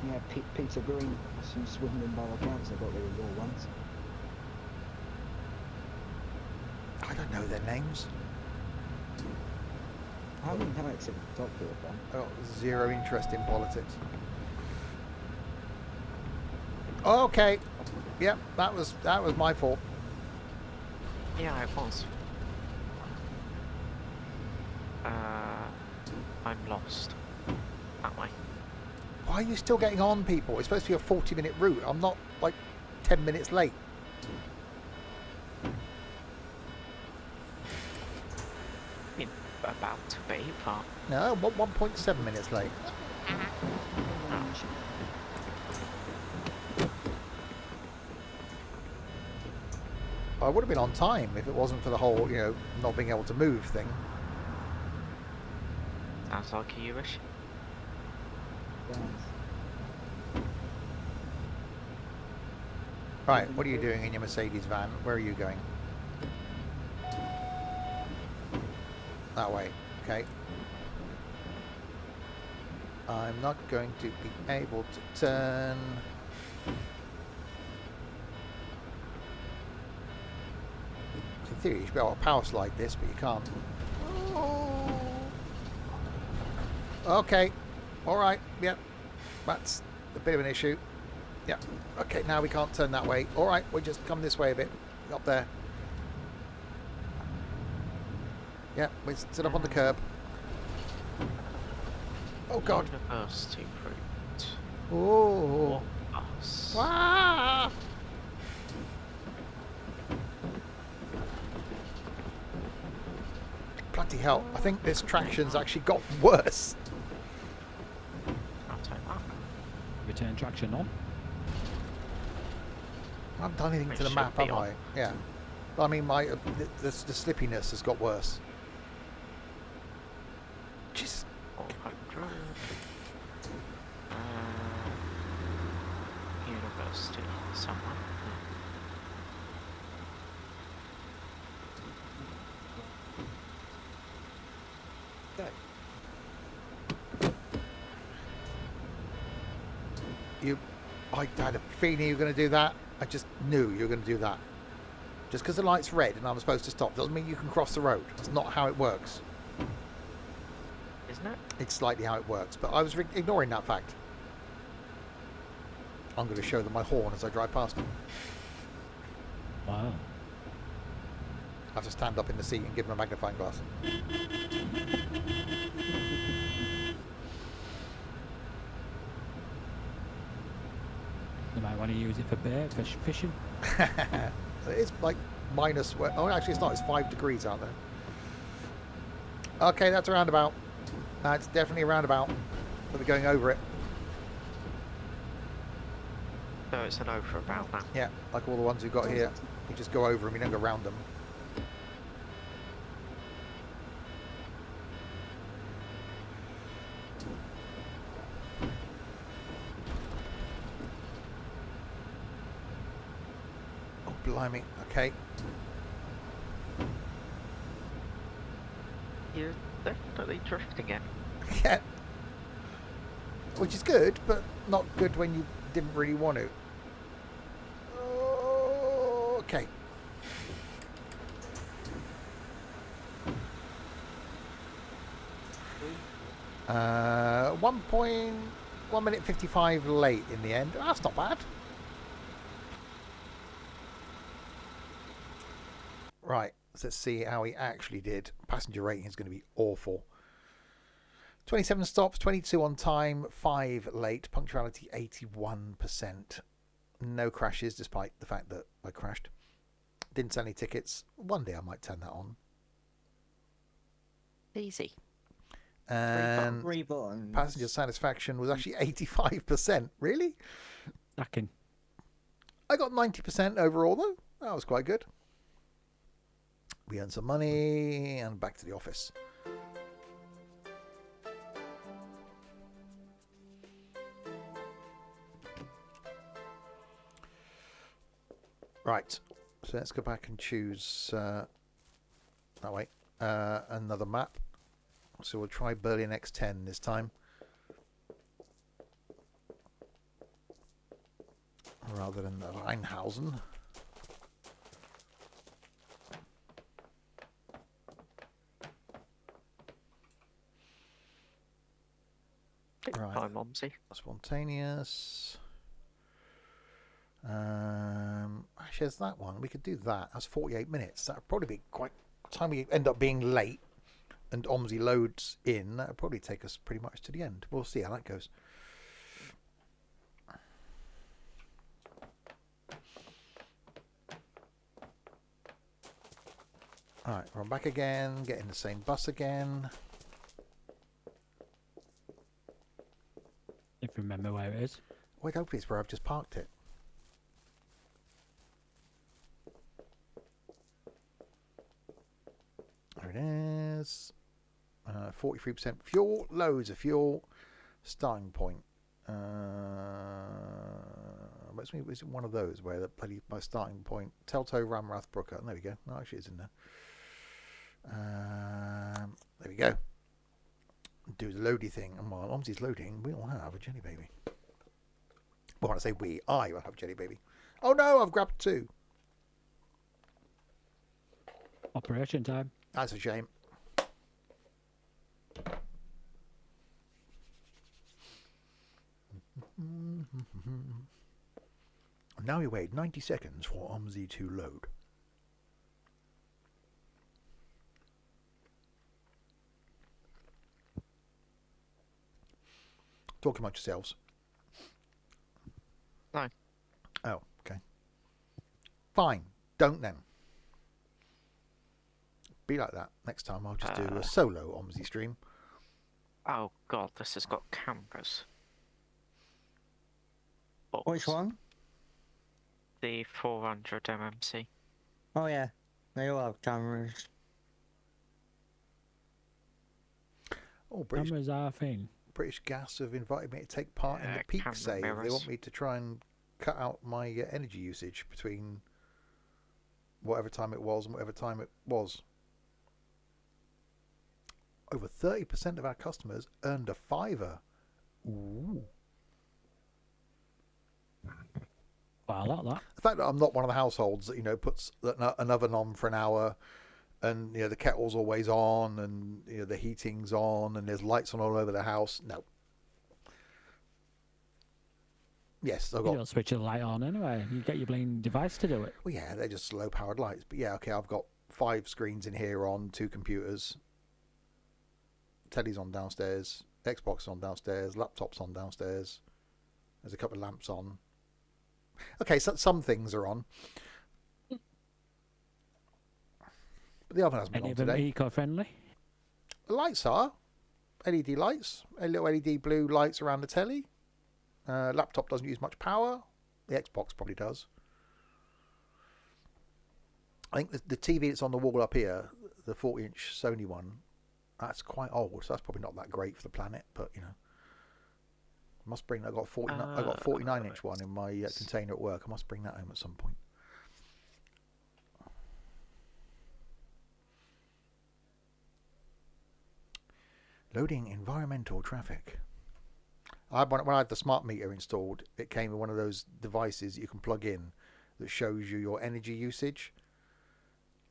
Yeah, Peter Green, some Swindon Borough Council got rid of all once. I don't know their names. I haven't had access to the top of them. I got zero interest in politics. Okay. Yep, that was my fault. Yeah, it was. I'm lost. That way. Why are you still getting on, people? It's supposed to be a 40-minute route. I'm not like 10 minutes late. About to be, but No, 1.7 minutes late. I would have been on time if it wasn't for the whole, not being able to move thing. sounds like a you-ish. Right, what are you doing in your Mercedes van? Where are you going? That way, okay. I'm not going to be able to turn. In theory, you should be able to power slide this, but you can't. Okay, alright, yep. That's a bit of an issue. Yep, okay, now we can't turn that way. Alright, we'll just come this way a bit. Up there. Yep, we sit up on the curb. Oh god. University route. Oh. What bus? Ah! Bloody hell, I think this traction's actually got worse. I'll take that. Return traction on. I haven't done anything It to the should map, be have on. I? Yeah. I mean, the slippiness has got worse. Jesus. 400. University somewhere. I had a feeling you were going to do that. I just knew you were going to do that. Just because the light's red and I'm supposed to stop doesn't mean you can cross the road. That's not how it works. Isn't it? It's slightly how it works, but I was ignoring that fact. I'm going to show them my horn as I drive past them. Wow. I have to stand up in the seat and give them a magnifying glass. You might want to use it for bait, for fishing. It's like minus... Oh, actually it's not. It's 5 degrees out there. Okay, that's a roundabout. That's definitely a roundabout. But we're going over it. So it's an over about now. Yeah, like all the ones we've got here. You just go over them, you don't go around them. Oh, blimey. Okay. You're definitely drifting it. Yeah. Which is good, but not good when you didn't really want to. Okay. Uh, 1 minute 55 late in the end. That's not bad. Right, so let's see how he actually did. Passenger rating is going to be awful. 27 stops, 22 on time, 5 late, punctuality 81%. No crashes, despite the fact that I crashed. Didn't sell any tickets. One day I might turn that on. Easy. And Three buttons. passenger satisfaction was actually 85%. Really? Stacking. I got 90% overall, though. That was quite good. We earned some money and back to the office. Right, so let's go back and choose another map. So we'll try Berlin X10 this time, rather than the Rheinhausen. Right. Hi, OMSI. Spontaneous. Actually, there's that one. We could do that. That's 48 minutes. That would probably be quite... By the time we end up being late and OMSI loads in, that would probably take us pretty much to the end. We'll see how that goes. Alright, we're back again. Getting the same bus again. If you remember where it is. Wait, hopefully it's where I've just parked it. There it is. 43% fuel, loads of fuel. Starting point. Is it one of those where the bloody my starting point? Teltow Ramrath Brooker. There we go. No, actually, it's in there. There we go. Do the loady thing, and while OMSI's loading, we'll have a jelly baby. Well, when I say we, I will have a jelly baby. Oh no, I've grabbed 2. Operation time. That's a shame. Now we wait 90 seconds for OMSI to load. Talking amongst yourselves. No. Oh, okay. Fine. Don't then. Be like that. Next time I'll just do a solo OMSI stream. Oh god, this has got cameras. Which one? The 400 MMC. Oh yeah, they all have cameras. Oh, British Cameras are a thing. British Gas have invited me to take part in the peak camera save. They mirrors. want me to try and cut out my energy usage between whatever time it was and whatever time it was. Over 30% of our customers earned a £5. Ooh. Quite a lot, that. The fact that I'm not one of the households that, you know, puts an oven on for an hour, and, you know, the kettle's always on, and, you know, the heating's on, and there's lights on all over the house. No. Yes, I've You got... don't switch the light on anyway. You get your bloody device to do it. Well, yeah, they're just low-powered lights. But yeah, okay, I've got 5 screens in here on 2 computers. Telly's on downstairs. Xbox on downstairs. Laptop's on downstairs. There's a couple of lamps on. Okay, so some things are on. But the oven hasn't been Any on of them today. eco-friendly? The lights are. LED lights. Little LED blue lights around the telly. Laptop doesn't use much power. The Xbox probably does. I think the TV that's on the wall up here, the 40-inch Sony one, that's quite old, so that's probably not that great for the planet. But you know, I must bring. I got 49-inch one in my container at work. I must bring that home at some point. Loading environmental traffic. When I had the smart meter installed, it came with one of those devices that you can plug in that shows you your energy usage.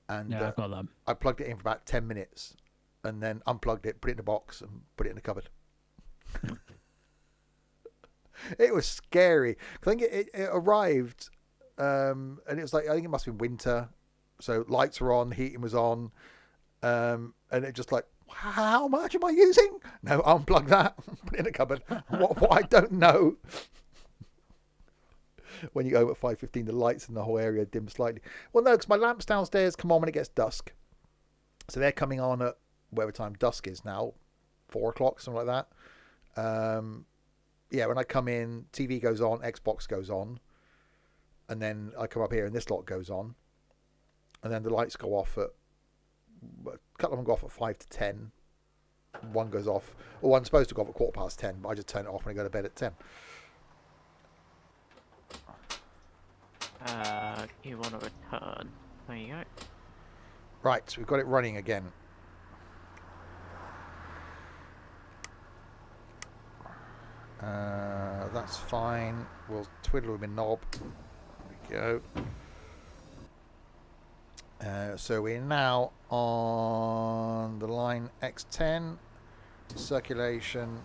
And Yeah, I've got them. I plugged it in for about 10 minutes and then unplugged it, put it in a box and put it in the cupboard. It was scary. I think it arrived and it was like, I think it must have been winter. So lights were on, heating was on. And it just like, how much am I using? No, unplug that, put it in the cupboard. What I don't know. When you go home at 5:15, the lights in the whole area dim slightly. Well, no, because my lamps downstairs come on when it gets dusk. So they're coming on at whatever time dusk is now, 4 o'clock, something like that. Yeah, when I come in, TV goes on, Xbox goes on. And then I come up here and this lot goes on. And then the lights go off at... A couple of them go off at 5 to 10. One goes off... Or one's supposed to go off at 10:15, but I just turn it off when I go to bed at 10. You want to return. There you go. Right, we've got it running again. That's fine. We'll twiddle with my knob. There we go. So we're now on the line X10. Circulation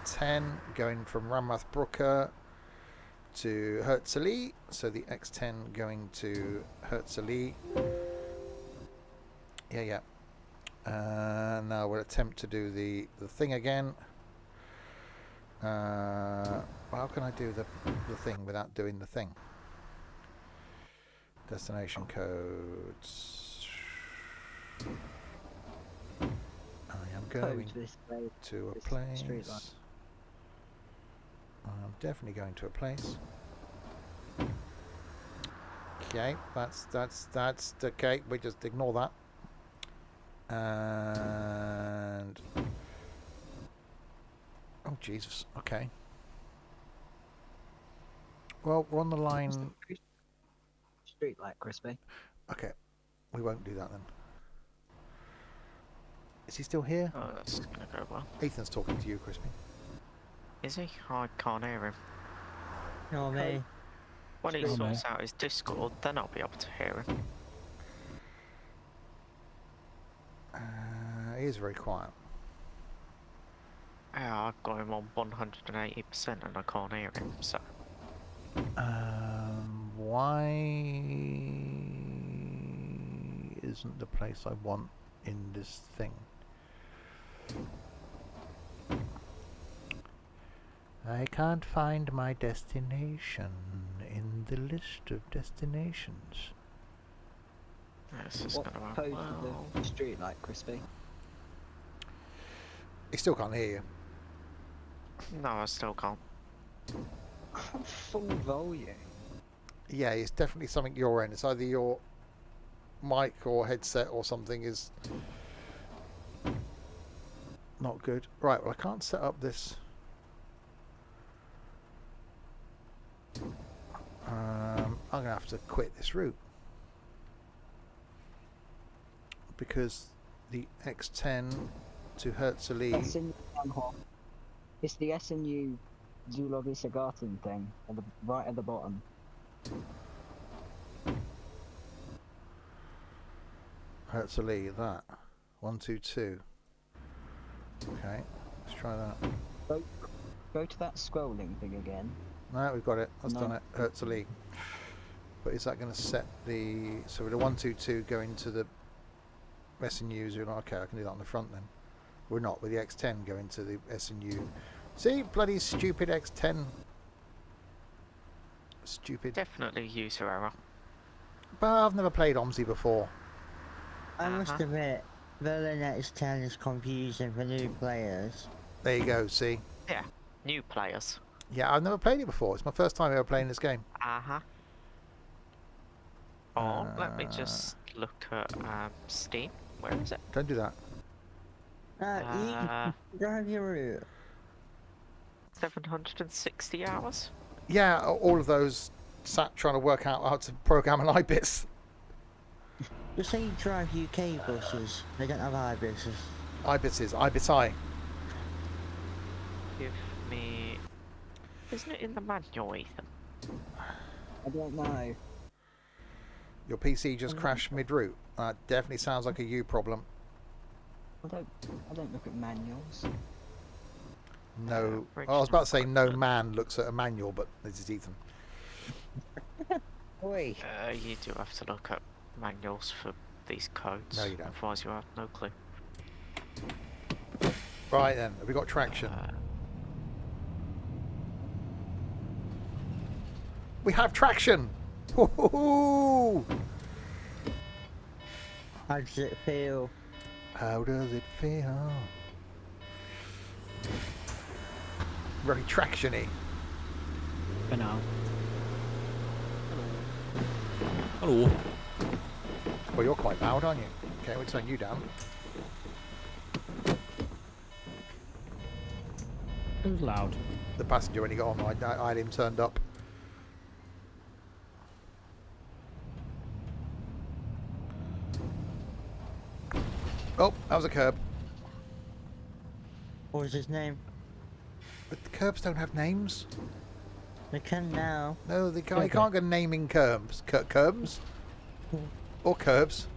10, going from Ramathbrücke to Herzli, so the X10 going to Herzli. Yeah. Now we'll attempt to do the thing again. How can I do the thing without doing the thing? Destination codes. I am going to a place. I'm definitely going to a place. Okay, that's okay. We just ignore that. And oh Jesus, okay. Well, we're on the line. Street light, Crispy. Okay, we won't do that then. Is he still here? Oh, that's gonna go well. Ethan's talking to you, Crispy. Is he? I can't hear him. Oh, me. When he Oh, sorts mate. out his Discord, then I'll be able to hear him. He is very quiet. Yeah, I've got him on 180% and I can't hear him, so... Why isn't the place I want in this thing? I can't find my destination in the list of destinations. This is What gonna pose work well. is the street light, Crispy? He still can't hear you. No, I still can't. Full volume. Yeah, it's definitely something your end. It's either your mic or headset or something is not good. Right, well I can't set up this. I'm going to have to quit this route because the X10 to Herzli. It's the SNU Zoologische Garten thing, at the right at the bottom. Herzli, that. 122. Okay, let's try that. Go to that scrolling thing again. No, we've got it. That's No. done it. Herzli. But is that going to set the... So with the 122 going to the S&Us, okay, I can do that on the front then. We're not, with the X10 going to the S&U. See, bloody stupid X10. Stupid. Definitely user error. But I've never played OMSI before. I must admit, Berlin X10 is confusing for new players. There you go, see? Yeah, new players. Yeah, I've never played it before. It's my first time ever playing this game. Oh, let me just look at Steam. Where is it? Don't do that. You drive your route. 760 hours? Yeah, all of those sat trying to work out how to program an IBIS. Just say you drive UK buses. They don't have IBISs. IBISs, IBIS-I. Give me... Isn't it in the manual, Ethan? I don't know. Your PC just crashed mid-route. That definitely sounds like a you problem. I don't look at manuals. No, I was about to say no man looks at a manual, but this is Ethan. Oi. You do have to look at manuals for these codes. No, you don't. Otherwise you have no clue. Right then, have we got traction? We have traction! Woohoo! How does it feel? How does it feel? Very traction-y. For now. Hello. Well, you're quite loud, aren't you? Okay, we'll turn you down. It was loud. The passenger, when he got on, I had him turned up. Oh, that was a curb. What was his name? But the curbs don't have names. They can now. No, they can't. You Okay. can't go naming curbs. Curbs? Or curbs.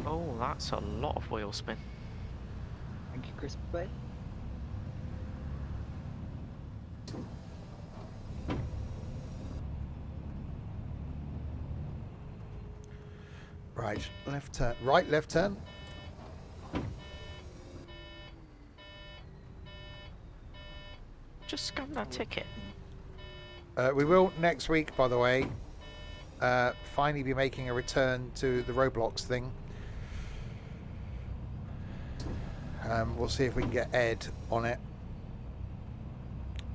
Oh, that's a lot of wheel spin. Thank you, Crispy. Right, left turn. Right, left turn. Just scan that ticket. We will next week, by the way, finally be making a return to the Roblox thing. We'll see if we can get Ed on it.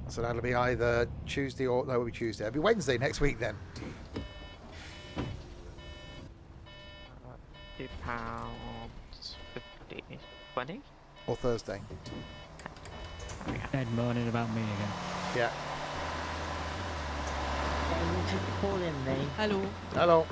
So that'll be either Tuesday or... No, it'll be Tuesday. It'll be Wednesday next week then. £2.50, 20? Or Thursday. Ed moaning about me again. Yeah. Can you just call him me? Hallo. Hello.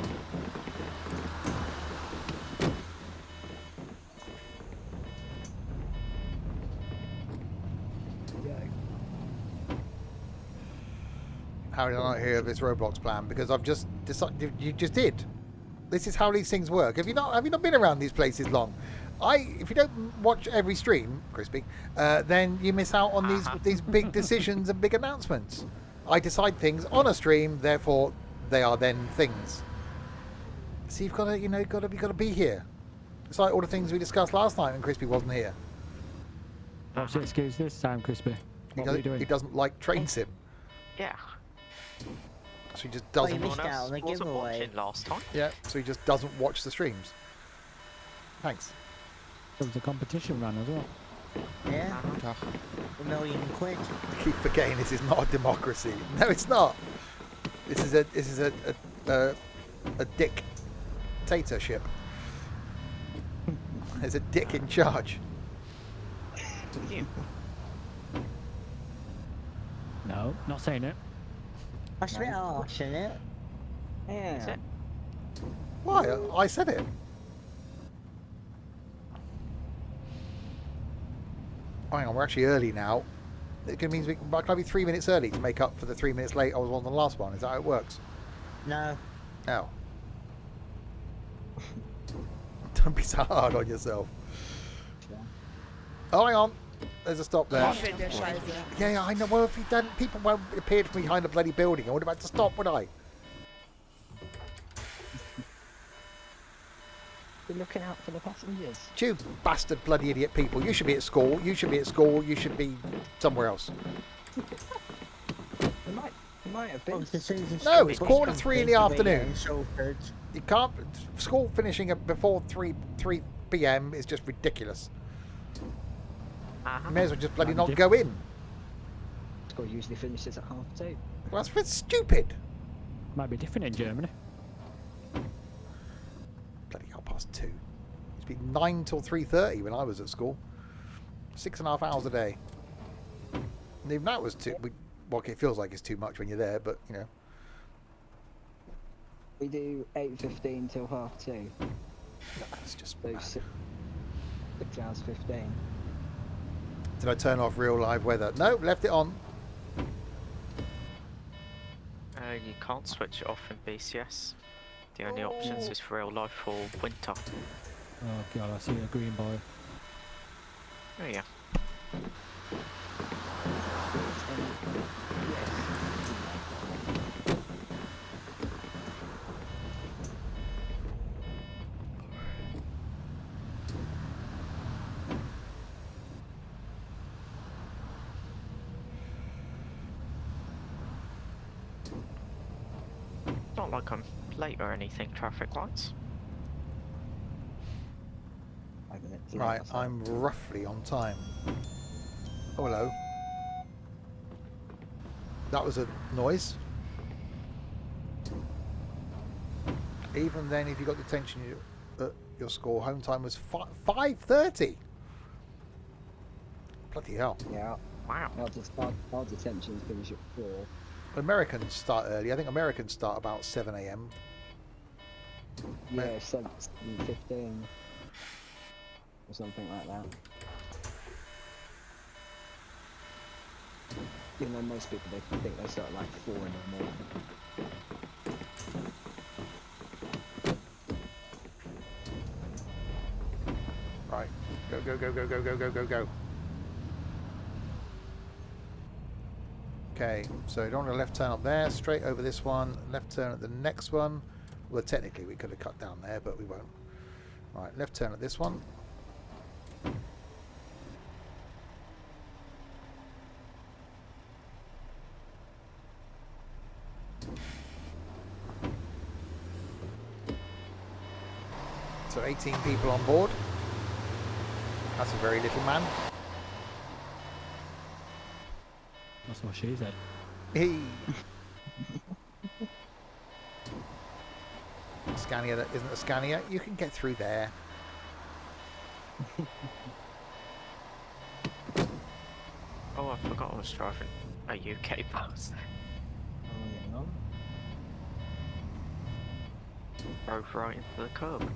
How did I not hear of this Roblox plan? Because I've just decided. You just did. This is how these things work. Have you not been around these places long? If you don't watch every stream, Crispy, then you miss out on these big decisions and big announcements. I decide things on a stream, therefore they are then things. So you've got to, got to be here. It's like all the things we discussed last night when Crispy wasn't here. What's the excuse this time, Crispy? What are we doing? He doesn't like train sim, Yeah. so he just Oh, doesn't. you missed out on the Wasn't giveaway. watching last time. Yeah, so he just doesn't watch the streams. Thanks. There was a competition run as well. Yeah? £1 million. I keep forgetting this is not a democracy. No, it's not. This is a dictatorship. There's a dick in charge. You. No, not saying it. That's a bit harsh, isn't it? Yeah. Is it? Why? I said it. Hang on, we're actually early now. It means I can be 3 minutes early to make up for the 3 minutes late I was on the last one. Is that how it works? No. Oh. Don't be so hard on yourself. Oh, hang on. There's a stop there. Yeah, I know. Well, if you don't, people won't appear from behind a bloody building. I would have had to stop, would I? Be looking out for the passengers. You bastard bloody idiot people. You should be at school. You should be at school. You should be somewhere else. It might have been. No, it's 2:45 in the afternoon. You can't. School finishing before 3 p.m. is just ridiculous. You may as well just bloody not go in. School usually finishes at 2:30. Well, that's stupid. Might be different in Germany. Bloody 2:30. It's been 9 till 3:30 when I was at school. 6.5 hours a day. And even that was too. Well, it feels like it's too much when you're there, but you know. We do 8:15 till 2:30. That's just. So 6 hours 15. Did I turn off real live weather? No, left it on. You can't switch it off in BCS. The only options is for real life or winter. Oh god, I see a green boy. Oh yeah. Not like I'm late or anything, traffic lights. Right, I'm roughly on time. Oh, hello. That was a noise. Even then, if you got detention at your school, home time was 5:30. Bloody hell. Yeah. Wow. Our detentions finish at 4. Americans start early. I think Americans start about 7 a.m. Yeah, 7:15 or something like that. Even though most people they think they start at like 4 in the morning. Right. Go, go, go, go, go, go, go, go, go. Okay, so don't want a left turn up there, straight over this one, left turn at the next one. Well, technically we could have cut down there, but we won't. Right, left turn at this one. So 18 people on board. That's a very little man. That's what she said. Hey. Scania that isn't a Scania. You can get through there. Oh, I forgot I was driving a UK bus. Drove right into the curb.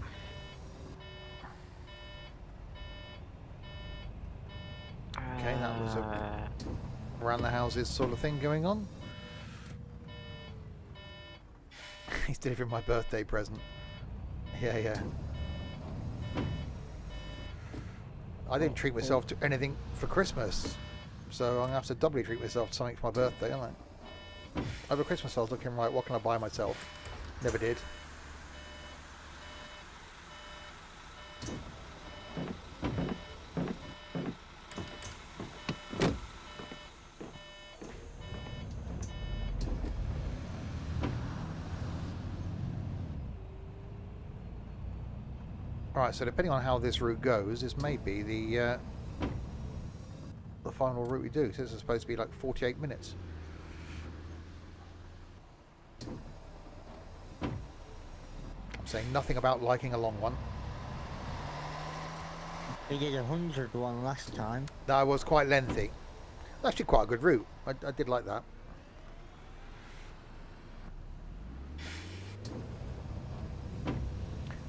Okay, that was a around the houses sort of thing going on. He's delivering my birthday present. Yeah, yeah. I didn't treat myself to anything for Christmas, so I'm going to have to doubly treat myself to something for my birthday, aren't I? Over Christmas I was looking, right, what can I buy myself? Never did. Right, so depending on how this route goes, this may be the final route we do. So this is supposed to be like 48 minutes. I'm saying nothing about liking a long one. We did 101 last time. That was quite lengthy. Actually quite a good route. I did like that.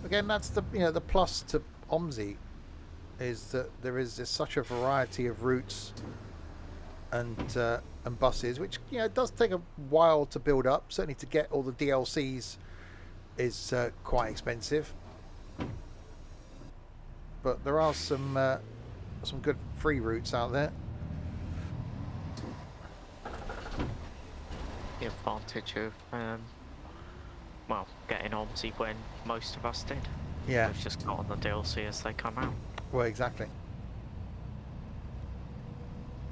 Again, that's the the plus to OMSI is that there is such a variety of routes and buses, which it does take a while to build up. Certainly to get all the DLCs is quite expensive, but there are some good free routes out there. The advantage of well, getting OMSI when most of us did. Yeah. We've just got on the DLC as they come out. Well, exactly.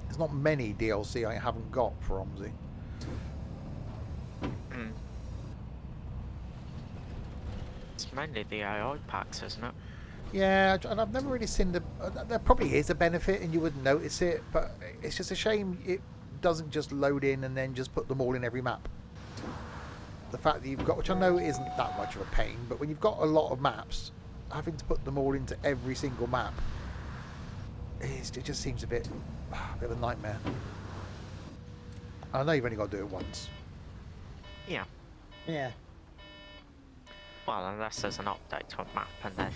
There's not many DLC I haven't got for OMSI. It's mainly the AI packs, isn't it? Yeah, and I've never really seen there probably is a benefit and you wouldn't notice it, but it's just a shame it doesn't just load in and then just put them all in every map. The fact that you've got, which I know isn't that much of a pain, but when you've got a lot of maps, having to put them all into every single map, it just seems a bit of a nightmare. I know you've only got to do it once. Yeah. Yeah. Well, unless there's an update to a map and then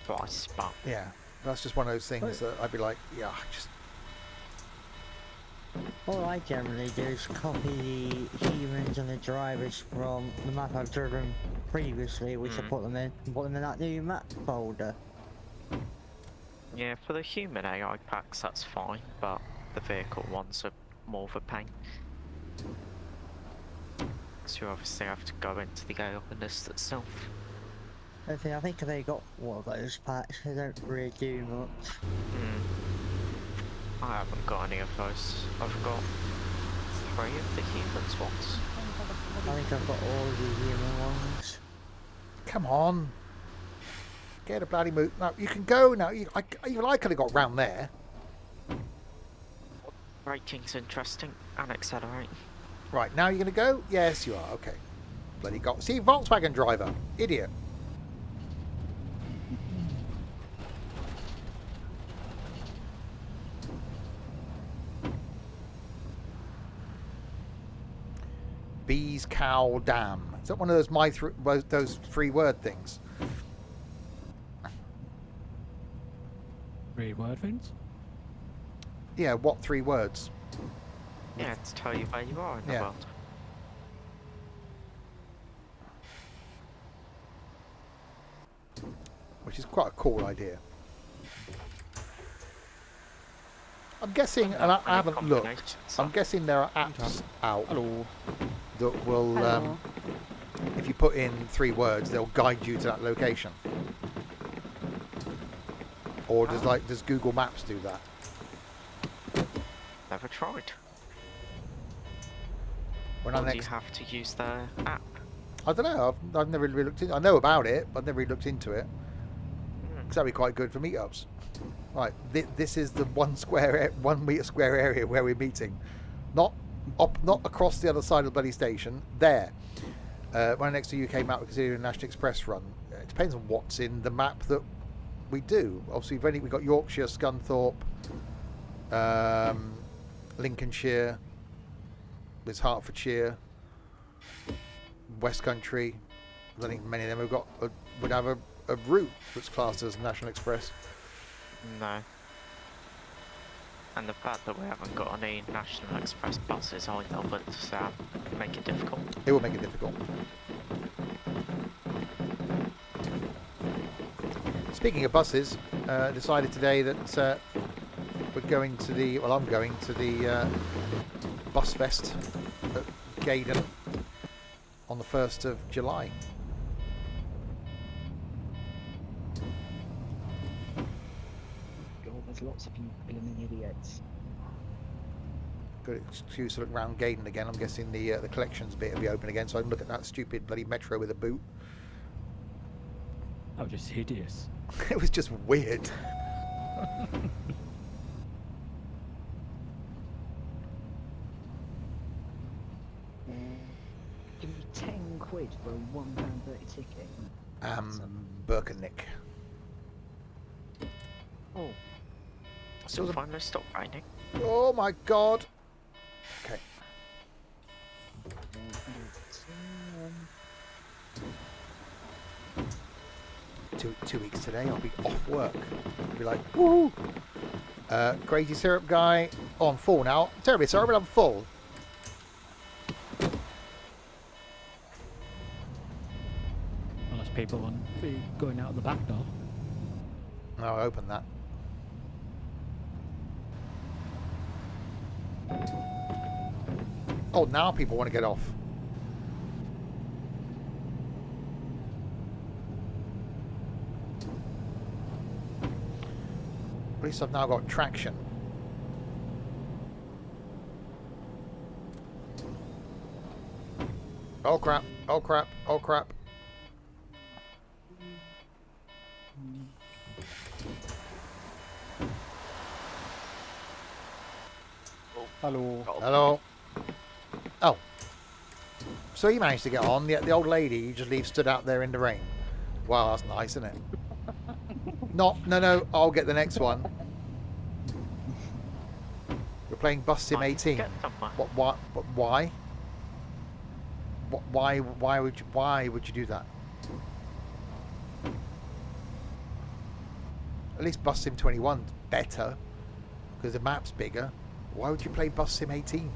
twice, but... Yeah, that's just one of those things that I'd be like, yeah, just... All I generally do is copy the humans and the drivers from the map I've driven previously, which I put them in that new map folder. Yeah, for the human AI packs that's fine, but the vehicle ones are more of a pain. Because you obviously have to go into the AI list itself. I think they got one of those packs, they don't really do much. I haven't got any of those. I've got 3 of the humans ones. I think I've got all the human ones. Come on. Get a bloody move. No, you can go now. Even I could have got round there. Braking's interesting, and accelerate. Right, now you're going to go? Yes, you are. Okay. Bloody got. See, Volkswagen driver. Idiot. Bees, cow, dam. Is that one of those those 3-word things? 3-word things? Yeah, what 3 words? Yeah, to tell you where you are in the world. Which is quite a cool idea. I'm guessing, and I haven't looked, I'm guessing there are apps out that will, if you put in 3 words, they'll guide you to that location. Or does Google Maps do that? Never tried. When Or do you have to use their app? I don't know. I've never really looked into. I know about it, but I've never really looked into it. Because that'd be quite good for meetups. Right, this is the 1 meter square area where we're meeting, not across the other side of the bloody station. There, right next to UK map, we're considering a National Express run. It depends on what's in the map that we do. Obviously, we've got Yorkshire, Scunthorpe, Lincolnshire. There's Hertfordshire, West Country. I don't think many of them would have a route that's classed as National Express. No. And the fact that we haven't got any National Express buses either would make it difficult. It will make it difficult. Speaking of buses, decided today that we're going to the, well, I'm going to the Bus Fest at Gaydon on the 1st of July. There's lots of you blooming idiots. Good excuse to look round Gaydon again. I'm guessing the collections bit will be open again, so I can look at that stupid bloody metro with a boot. That was just hideous. It was just weird. Give me 10 quid for a £1.30 ticket. Birkennick. Oh. So finally stop raining. Oh my god. Okay. Two weeks today, I'll be off work. I'll be like, woo! Crazy syrup guy on full now. Terribly sorry, but I'm full. Unless people want to be going out the back door. No, I opened that. Oh, now people want to get off. At least I've now got traction. Oh crap, oh crap, oh crap. Hello. Hello. Oh. So you managed to get on. The old lady you just leave stood out there in the rain. Wow, that's nice, isn't it? No, I'll get the next one. You're playing Bus Sim 18. What? Why? Why would you do that? At least Bus Sim 21's better because the map's bigger. Why would you play Bus Sim 18?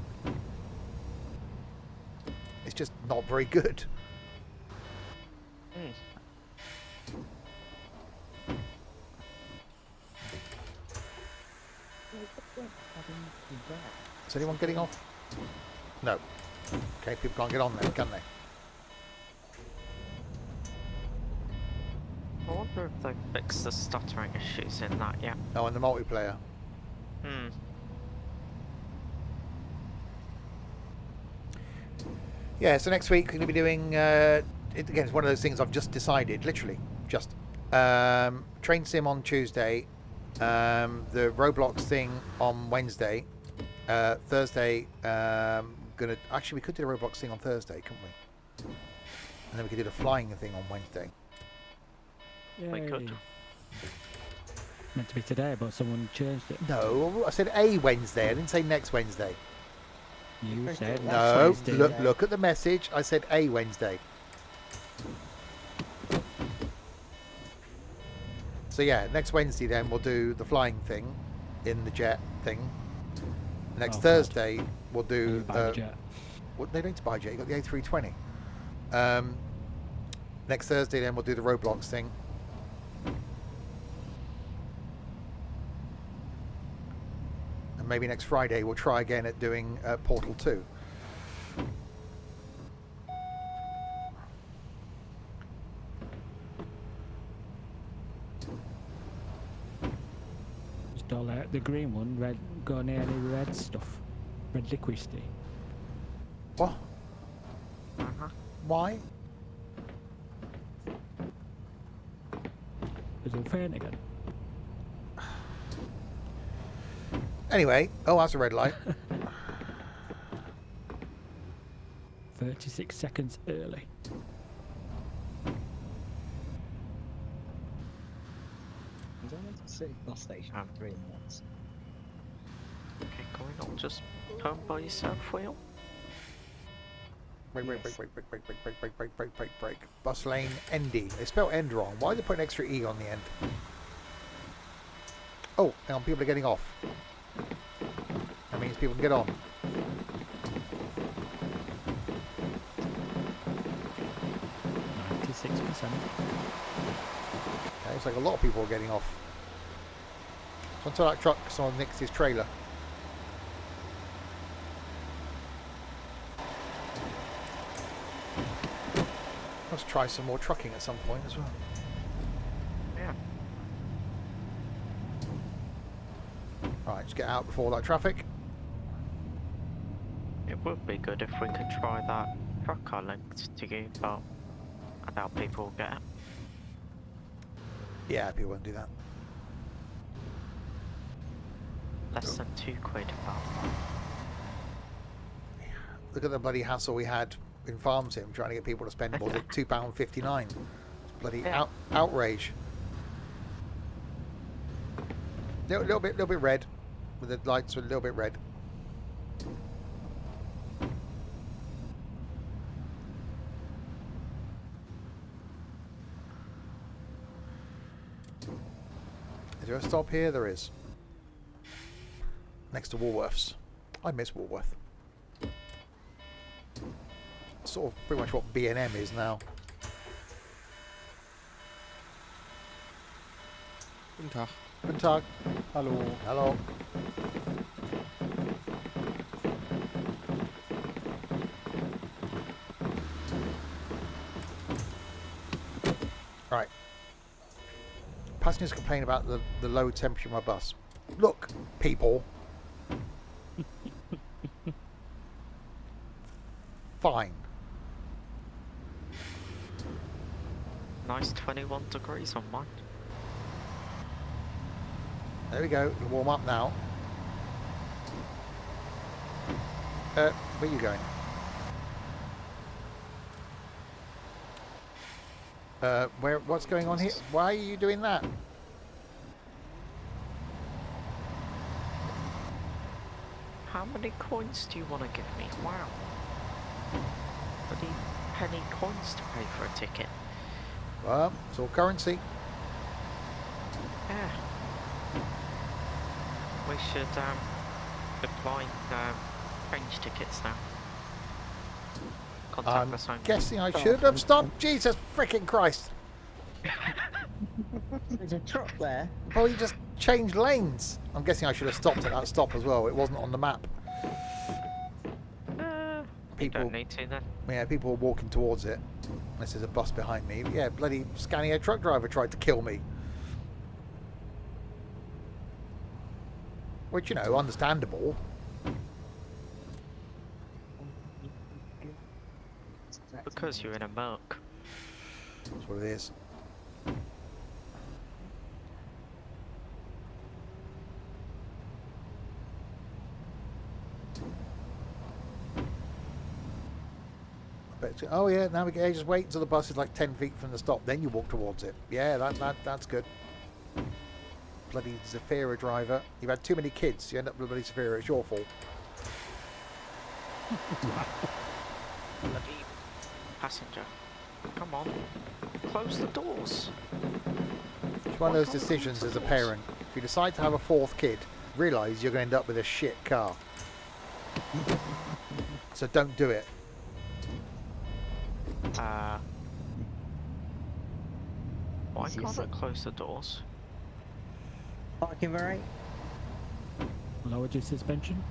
It's just not very good. Is anyone getting off? No. Okay, people can't get on there, can they? I wonder if they've fixed the stuttering issues in that yet. Oh, and the multiplayer. Yeah, so next week we're going to be doing, again, it's one of those things I've just decided, literally, just. Train sim on Tuesday, the Roblox thing on Wednesday, Thursday, actually we could do the Roblox thing on Thursday, couldn't we? And then we could do the flying thing on Wednesday. Yay. We could. Meant to be today, but someone changed it. No, I said a Wednesday, I didn't say next Wednesday. You said No, Wednesday. look at the message. I said a Wednesday. So yeah, next Wednesday then we'll do the flying thing in the jet thing. Next Thursday we'll do the jet. Well, they don't need to buy a jet. You got the A320. Next Thursday then we'll do the Roblox thing. Maybe next Friday we'll try again at doing Portal 2. Just all out the green one, red, go near any red stuff. Red liquidity. What? Why? Is it faint again? Anyway, oh, that's a red light. 36 seconds early. Is that a city bus station? 3 minutes. Okay, can we not just turn by yourself, Wheel? Brake. Bus lane ND. They spell end wrong. Why did they put an extra E on the end? Oh, hang on, people are getting off. That means people can get on. 96%. Okay, it's like a lot of people are getting off. So until that truck someone nicks his trailer. Let's try some more trucking at some point as well. Yeah. Right, just get out before that traffic. It would be good if we could try that truck I linked to you, but I doubt people will get it. Yeah, people won't do that. Less than £2 about. Look at the bloody hassle we had in Farm Sim trying to get people to spend, what was it, £2.59? Bloody outrage. Little bit red. With the lights were a little bit red. Is there a stop here? There is. next to Woolworths. I miss Woolworth. Sort of pretty much what B&M is now. Guten Tag. Guten Tag. Hallo. Hello. Right. Passengers complain about the low temperature of my bus. Look, people. Fine. Nice 21 degrees on mine. There we go. We'll warm up now. Where are you going? What's going on here? Why are you doing that? How many coins do you want to give me? Wow. Bloody penny coins to pay for a ticket. Well, it's all currency. Yeah. We should apply range tickets now. I'm Contactless only. guessing I should have stopped. Jesus freaking Christ. There's a truck there. Oh, you just changed lanes. I'm guessing I should have stopped at that stop as well. It wasn't on the map. You don't need to then. Yeah, people were walking towards it. Unless there's a bus behind me. But yeah, bloody Scania truck driver tried to kill me. Which, you know, understandable. Because you're in a Merc. That's what it is. Oh yeah, navigate. Just wait until the bus is like 10 feet from the stop, then you walk towards it. Yeah, that's good. Bloody Zafira driver. You've had too many kids. You end up with bloody Zafira. It's your fault. Bloody passenger. Come on. Close the doors. It's one of those decisions as a parent. If you decide to have a fourth kid, realise you're going to end up with a shit car. So don't do it. Why can't I close the doors? Parking brake. Lowered your suspension.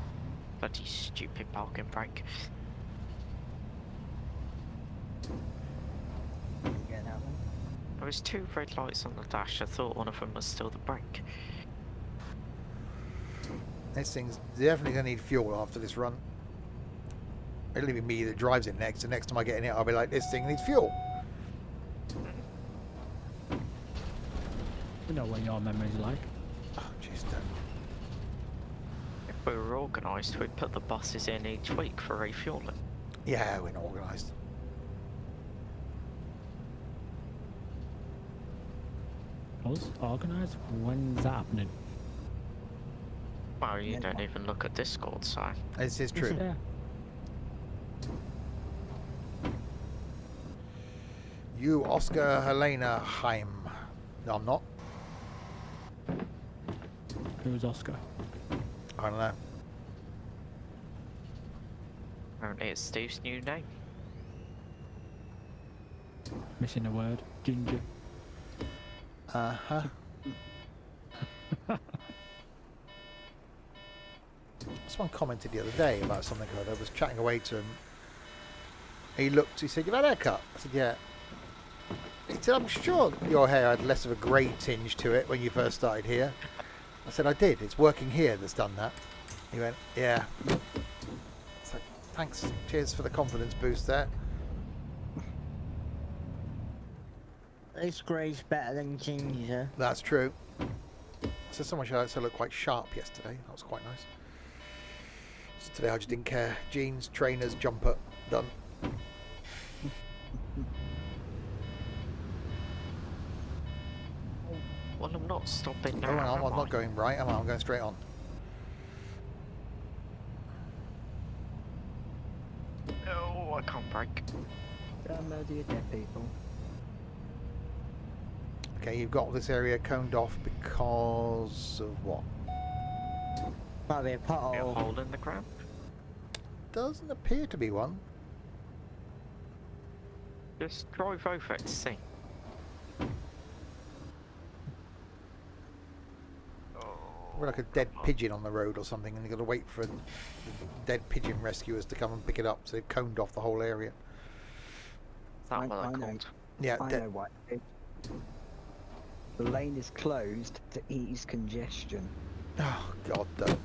Bloody stupid parking brake. Get that one. There was 2 red lights on the dash. I thought one of them was still the brake. This thing's definitely going to need fuel after this run. It'll be me that drives it next. The next time I get in it, I'll be like, this thing needs fuel. You know what your memory's like. Oh, jeez, don't. If we were organised, we'd put the buses in each week for refuelling. Yeah, we're not organised. Us organised? When's that happening? Well, you don't even look at Discord, so... This is true. Yeah. You, Oscar Helena Heim. No, I'm not. Who's Oscar? I don't know. Apparently it's Steve's new name. Missing a word. Ginger. Uh-huh. Someone commented the other day about something. I was chatting away to him. He looked, he said, "You've had a haircut?" I said, "Yeah." He said, "I'm sure your hair had less of a grey tinge to it when you first started here." I said, "I did. It's working here that's done that." He went, "Yeah." It's like, thanks. Cheers for the confidence boost there. This grey's better than ginger. That's true. So someone should also look quite sharp yesterday. That was quite nice. So today I just didn't care. Jeans, trainers, jumper, done. Well, I'm not stopping now. Oh, no, I'm am I? not going right, am I? I'm going straight on. No, I can't brake. Murder your dead people. Okay, you've got this area coned off because of what? Might be a Be a pothole. hole in the ground. Doesn't appear to be one. Just drive over it to see. We're like a dead pigeon on the road or something, and you've got to wait for the dead pigeon rescuers to come and pick it up. So they've coned off the whole area. Is that I what know. they're called? Yeah, I know why. The lane is closed to ease congestion. Oh God, though.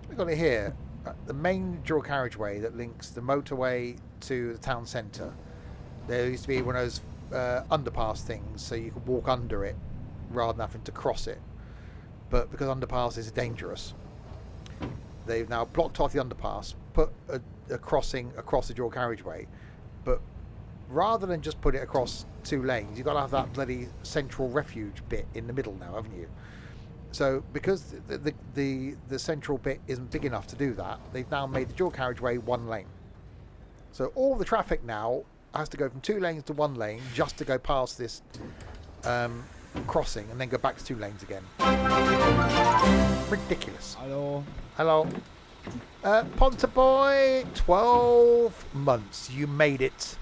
We've got it here. The main dual carriageway that links the motorway to the town centre. There used to be one of those underpass things, so you could walk under it rather than having to cross it. But because underpasses are dangerous, they've now blocked off the underpass, put a crossing across the dual carriageway. But rather than just put it across 2 lanes, you've got to have that bloody central refuge bit in the middle now, haven't you? So because the central bit isn't big enough to do that, they've now made the dual carriageway 1 lane. So all the traffic now has to go from 2 lanes to 1 lane just to go past this crossing and then go back to 2 lanes again. Ridiculous. Hello. Hello. Ponta Boy, 12 months. You made it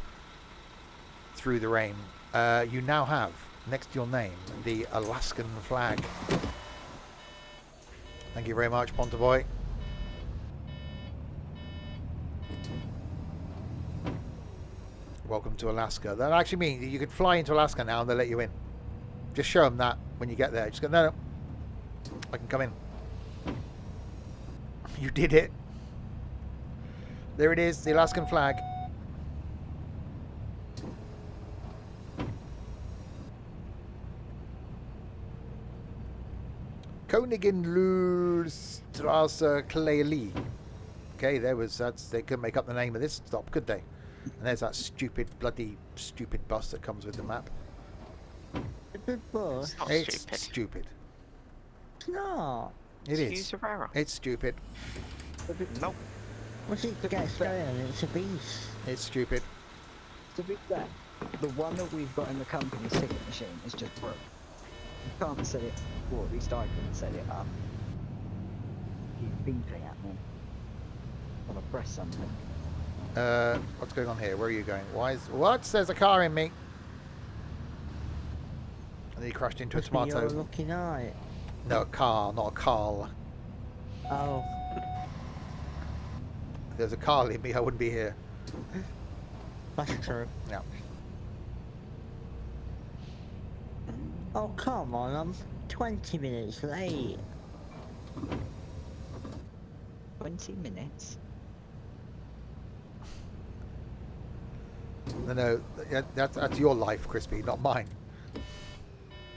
through the rain. You now have, next to your name, the Alaskan flag. Thank you very much, Ponta Boy. Welcome to Alaska. That actually means that you could fly into Alaska now and they'll let you in. Just show them that when you get there. Just go, no, I can come in. You did it. There it is, the Alaskan flag. Königinlulstrasse Kleeli. Okay, they couldn't make up the name of this stop, could they? And there's that bloody stupid bus that comes with the map. Good bus. It's not It's stupid. stupid. It's not. It is. Use your error. It's stupid. Nope. Once it gets going, it's a beast. It's stupid. To be fair, the one that we've got in the company ticket machine is just broke. You can't set it, or at least I couldn't set it up. He's beeping at me. I'll press something. What's going on here? Where are you going? What? There's a car in me. And then he crashed into a Must be your tomato. lucky night. No, a car, not a Carl. Oh, If there's a Carl in me, I wouldn't be here. that's true. No. Oh, come on, I'm 20 minutes late. 20 minutes? No, that's your life, Crispy, not mine.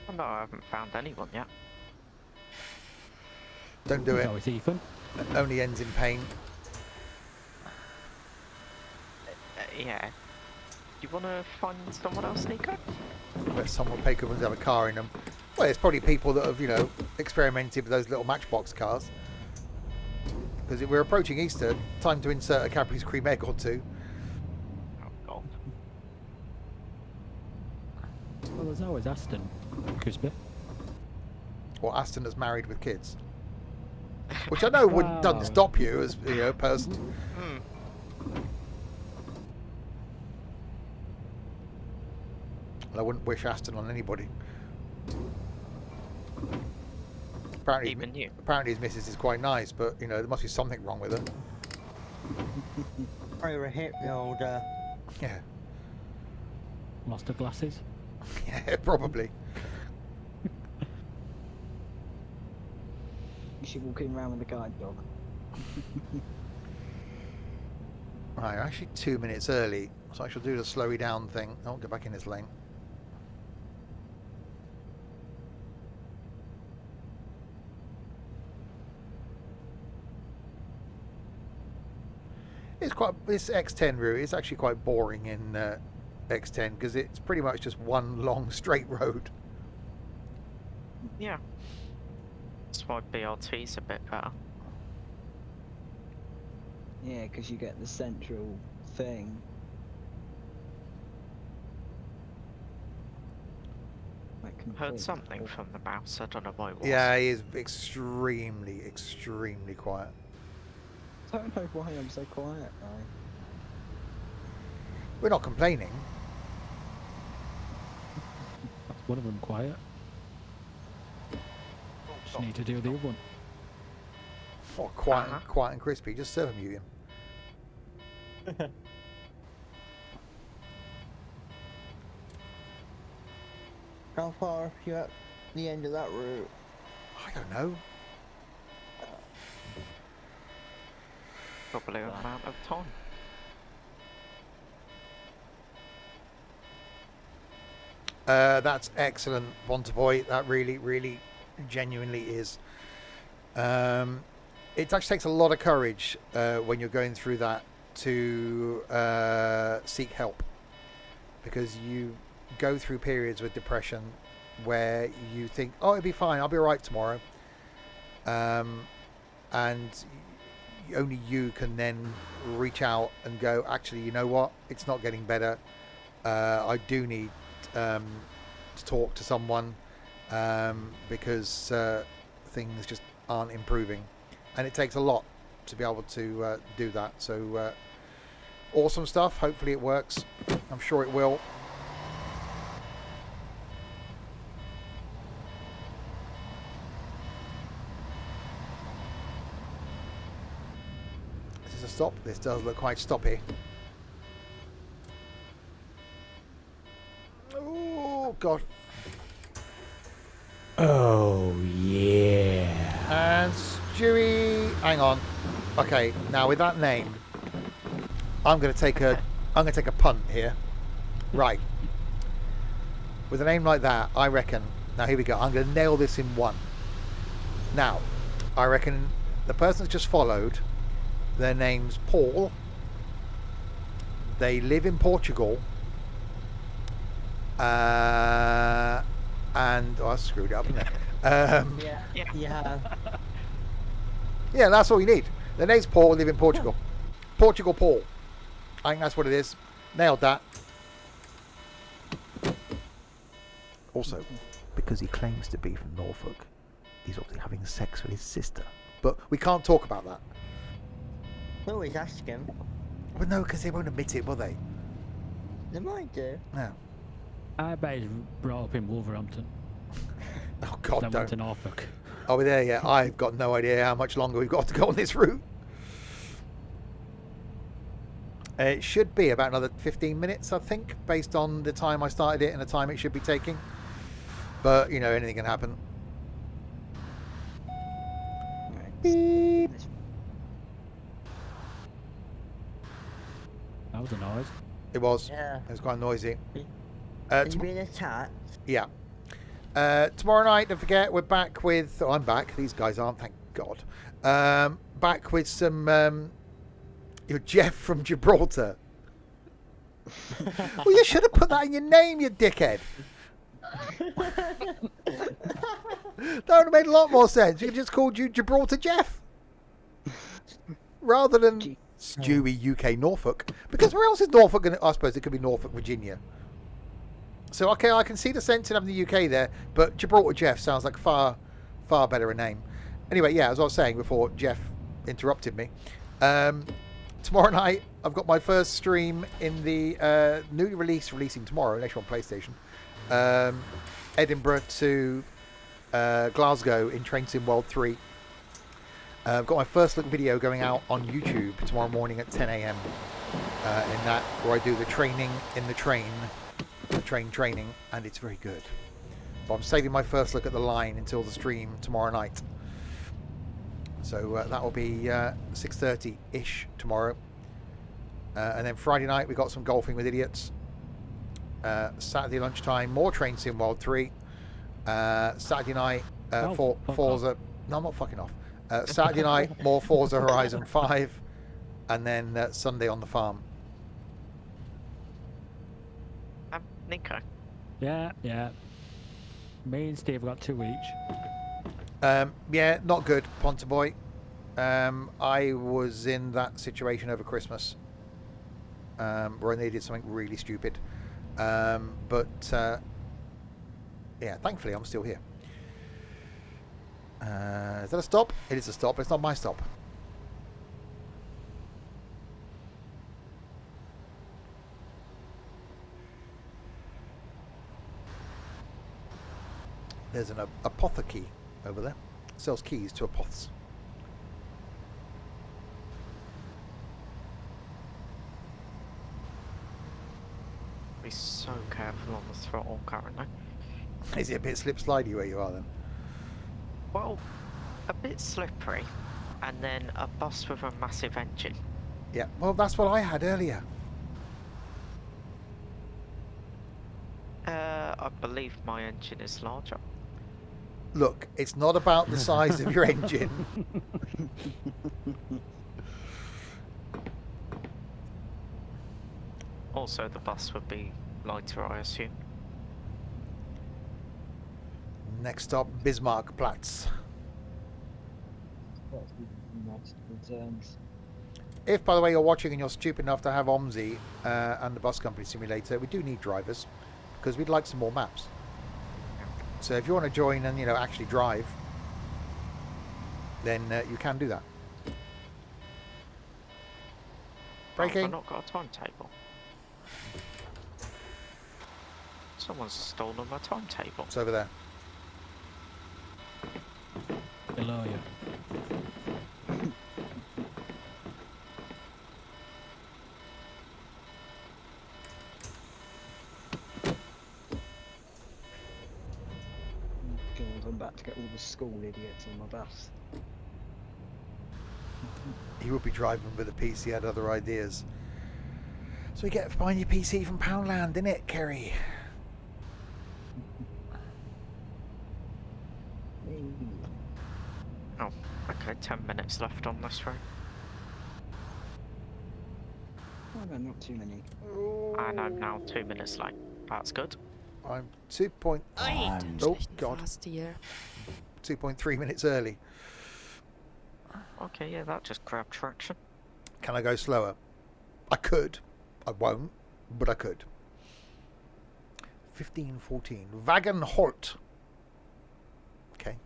Oh, no, I haven't found anyone yet. Don't do it. No, it's Ethan. It only ends in pain. Yeah. Do you want to find someone else, Nico? Where someone pay coupons have a car in them. Well, it's probably people that have, experimented with those little Matchbox cars. Because we're approaching Easter, time to insert a Cadbury's cream egg or 2. Oh, God. Well, there's always Aston. Crispy. Or Aston that's married with kids. Which I know doesn't stop you as a person. Hmm. I wouldn't wish Aston on anybody. Even you. Apparently his missus is quite nice, but there must be something wrong with her. Probably a hip builder. Yeah, Lost her glasses. yeah, probably. You should walk in around with a guide dog. Right, I'm actually 2 minutes early, so I shall do the slowy down thing. I'll go back in this lane. This X10 route is actually quite boring in X10 because it's pretty much just one long straight road. Yeah. That's why BRT's a bit better. Yeah, because you get the central thing. Like, Heard something from the mouse. I don't know what it was. Yeah, he is extremely, extremely quiet. I don't know why I'm so quiet, right? We're not complaining. That's one of them quiet. Just need to do the other one. Oh, quiet, quiet and crispy. Just serve him, you. How far are you at the end of that route? I don't know. Probably an amount of time. That's excellent, Bonteboy. That really, really, genuinely is. It actually takes a lot of courage when you're going through that to seek help, because you go through periods with depression where you think, oh, it'll be fine, I'll be all right tomorrow, and only you can then reach out and go, actually, you know what, it's not getting better. I do need to talk to someone because things just aren't improving, and it takes a lot to be able to do that. So awesome stuff. Hopefully it works. I'm sure it will. Is this a stop? This does look quite stoppy. Oh god. Oh yeah. And Stewie, hang on. Okay, now with that name, I'm gonna take a punt here. Right. With a name like that, I reckon. Now here we go. I'm gonna nail this in one. Now, I reckon the person that's just followed, their name's Paul. They live in Portugal. And I screwed up, didn't I? Yeah. Yeah, that's all you need. The name's Paul, live in Portugal. Portugal Paul. I think that's what it is. Nailed that. Also, because he claims to be from Norfolk, he's obviously having sex with his sister. But we can't talk about that. We always ask him. Well, no, because they won't admit it, will they? They might do. No. I bet he's brought up in Wolverhampton. Oh, God, Then don't. went to Norfolk. Are we there yet? I've got no idea how much longer we've got to go on this route. It should be about another 15 minutes, I think, based on the time I started it and the time it should be taking. But, you know, anything can happen. Beep. That was a noise. It was. Yeah. It was quite noisy. Are you being attacked? Yeah. Tomorrow night, don't forget, we're back with... Oh, I'm back. These guys aren't, thank God. Back with some... You're Jeff from Gibraltar. Well, you should have put that in your name, you dickhead. That would have made a lot more sense. You just called you Gibraltar Jeff. Rather than Stewie UK Norfolk. Because where else is Norfolk? I suppose it could be Norfolk, Virginia. So, okay, I can see the sense in having the UK there, but Gibraltar Jeff sounds like far better a name. Anyway, yeah, as I was saying before Jeff interrupted me. Tomorrow night, I've got my first stream in the newly releasing tomorrow, next on PlayStation. Edinburgh to Glasgow in Train Sim World 3. I've got my first look video going out on YouTube tomorrow morning at 10 a.m. In that, where I do the training in the train training, and it's very good. But I'm saving my first look at the line until the stream tomorrow night. So that will be 6:30-ish tomorrow. And then Friday night we got some golfing with idiots. Saturday lunchtime, more Train Sim World 3. Saturday night, Forza... No, I'm not fucking off. Saturday night, more Forza Horizon 5. And then Sunday on the farm. Nico. Yeah. Me and Steve got 2 each. Yeah, not good, Ponta Boy. I was in that situation over Christmas where I needed something really stupid. But Yeah, thankfully I'm still here. Is that a stop? It is a stop. It's not my stop. There's an apothecary over there. Sells keys to apoths. Be so careful on the throttle currently. Is it a bit slip slidey where you are then? Well, a bit slippery, and then a bus with a massive engine. Yeah, well that's what I had earlier. I believe my engine is larger. Look, it's not about the size of your engine. Also, the bus would be lighter, I assume. Next stop, Bismarckplatz. That's nice concerns. If, by the way, you're watching and you're stupid enough to have OMSI and the bus company simulator, we do need drivers because we'd like some more maps. So if you want to join and, you know, actually drive, then you can do that. Braking. I've not got a timetable. Someone's stolen my timetable. It's over there. Below you. God, I'm about to get all the school idiots on my bus. He would be driving with a PC, had other ideas. So you get buying your PC from Poundland, innit, Kerry? Oh, okay, 10 minutes left on this route. Oh no, not too many. And I'm now 2 minutes late. That's good. I'm 2.3 minutes early. Okay, yeah, that just grabbed traction. Can I go slower? I could. I won't, but I could. 15:14. Wagenholt. Okay.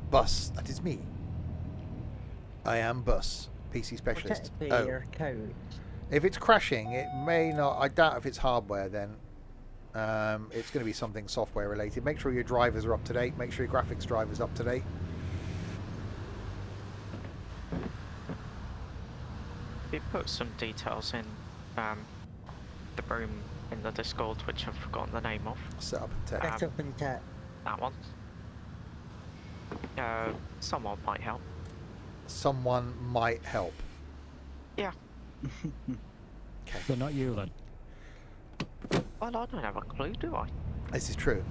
Bus. That is me. I am Bus. PC specialist. Technically, your code. If it's crashing, it may not. I doubt if it's hardware then. It's going to be something software related. Make sure your drivers are up to date. Make sure your graphics drivers up to date. We put some details in the room in the Discord, which I've forgotten the name of. Set up and tech. Set up and tech. That one. Someone might help. Someone might help. Yeah. Okay. So not you then. Well, I don't have a clue, do I? This is true.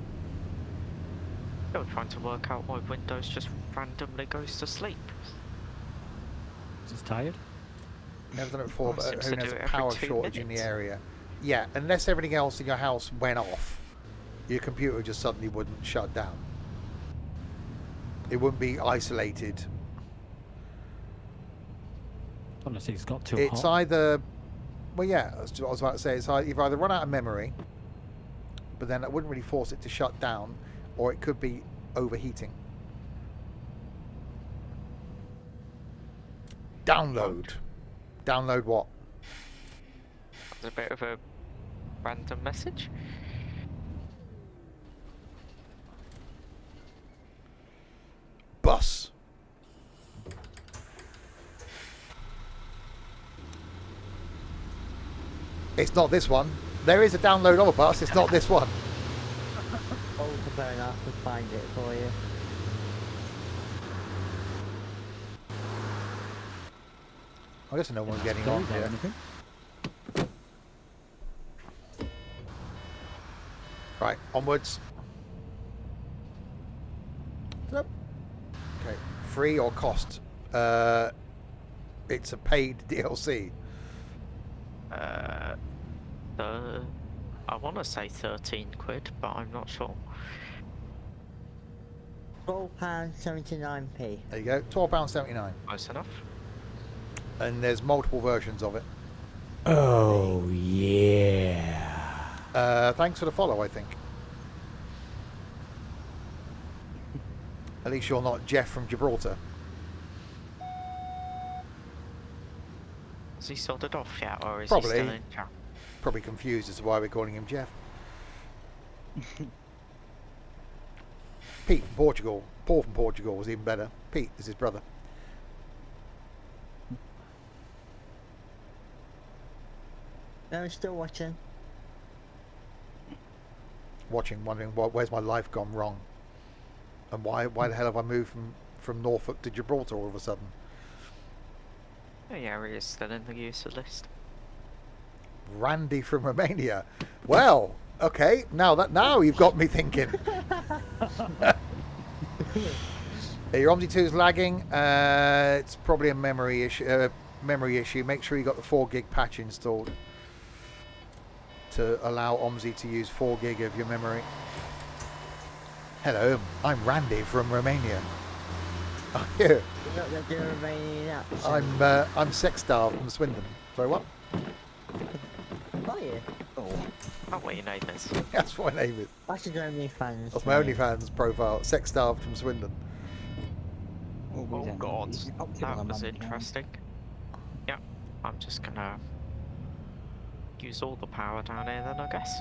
Still trying to work out why Windows just randomly goes to sleep. Just tired. Never done it before, Well, it but seems who to knows do a it every power 2 shortage in the minutes. area. Yeah, unless everything else in your house went off, your computer just suddenly wouldn't shut down. It wouldn't be isolated. Honestly, it's got too It's hot. either, well, yeah, that's what I was about to say. It's either, you've either run out of memory, but then that wouldn't really force it to shut down, or it could be overheating. Download. Download what? That's a bit of a random message. Bus. It's not this one. There is a download of a bus. It's not this one. All to burn off and find it for you. I guess no one's getting Please, on or here. anything. Right, onwards. Yep. Okay, free or cost? It's a paid DLC. I want to say 13 quid, but I'm not sure. £12.79p. There you go, £12.79. Close enough. and there's multiple versions of it. Oh, yeah. Thanks for the follow, I think. At least you're not Jeff from Gibraltar. Is he sorted off yet, or is Probably. he still in chat? Probably confused as to why we're calling him Jeff. Pete from Portugal. Paul from Portugal was even better. Pete is his brother. No, I'm still watching. Watching, wondering where's my life gone wrong, and why the hell have I moved from Norfolk to Gibraltar all of a sudden? Oh yeah, he is still in the user list. Randy from Romania. Well, okay, now you've got me thinking. Your OMSI 2 is lagging. It's probably a memory issue. Make sure you got the 4 gig patch installed to allow OMSI to use 4 gig of your memory. Hello, I'm Randy from Romania. Oh, yeah. You're not going to do a Romanian accent. I'm Sexstar from Swindon. Sorry, what? Are you? Oh, Oh, what your name is? That's what my name is. I should only fans. That's my OnlyFans profile. Sexstar from Swindon. Oh god, that was interesting. Yeah, I'm just gonna use all the power down here then, I guess.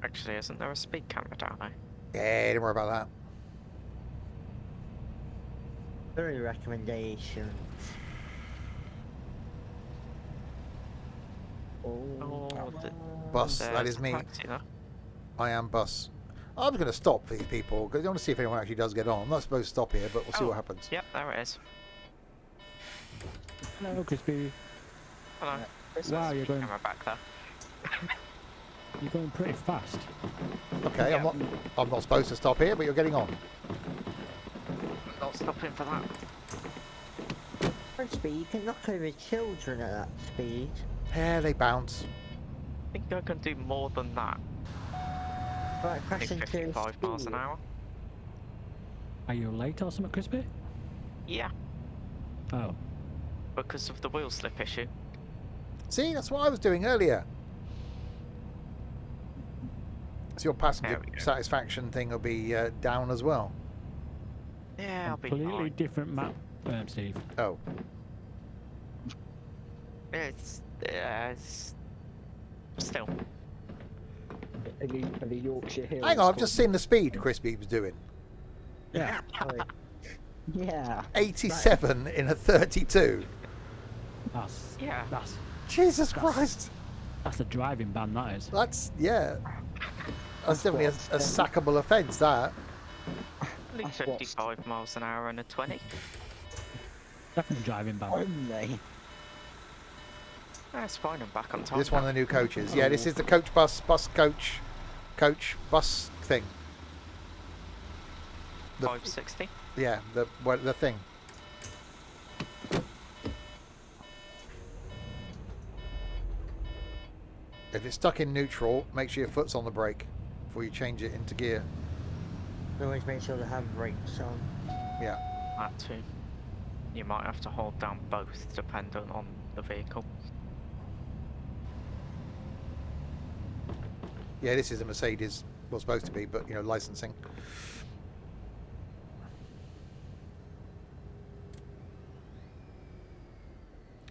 Actually, isn't there a speed camera down there? Yeah, don't worry about that. Very recommendation. Oh, Bus, that is me. I am Bus. I was going to stop for these people because I want to see if anyone actually does get on. I'm not supposed to stop here, but we'll see what happens. Yep, there it is. Hello, Crispy. Hello. Wow, you're going, Camera back there. you're going pretty fast. Okay, Yeah. I'm not supposed to stop here, but you're getting on. Not stopping for that. Crispy, you can knock over children at that speed. Yeah, they bounce. I think I can do more than that. Right, I crash think into 55 miles an speed. hour. Are you late or something, Crispy? Yeah, Oh. because of the wheel slip issue. See, that's what I was doing earlier. So your passenger There we go. satisfaction thing will be down as well. Yeah, I'll be Completely fine. different map, Steve. Oh, It's still. Are the Yorkshire Hills? hang on, I've just seen the speed Crispy was doing. Yeah. Yeah. 87 in a 32. Yeah. Jesus Christ. That's a driving ban, that is. That's, yeah. That's definitely a sackable offence, that. Only That's what- 55 miles an hour and a 20. Definitely driving ban. Only. That's fine, I'm back on time. This one of the new coaches. Yeah, this is the coach bus thing. The- 560. Yeah, the thing. If it's stuck in neutral, make sure your foot's on the brake before you change it into gear. Always make sure the handbrake's on. Yeah. That too. You might have to hold down both depending on the vehicle. Yeah, this is a Mercedes. Well, supposed to be, but, you know, licensing.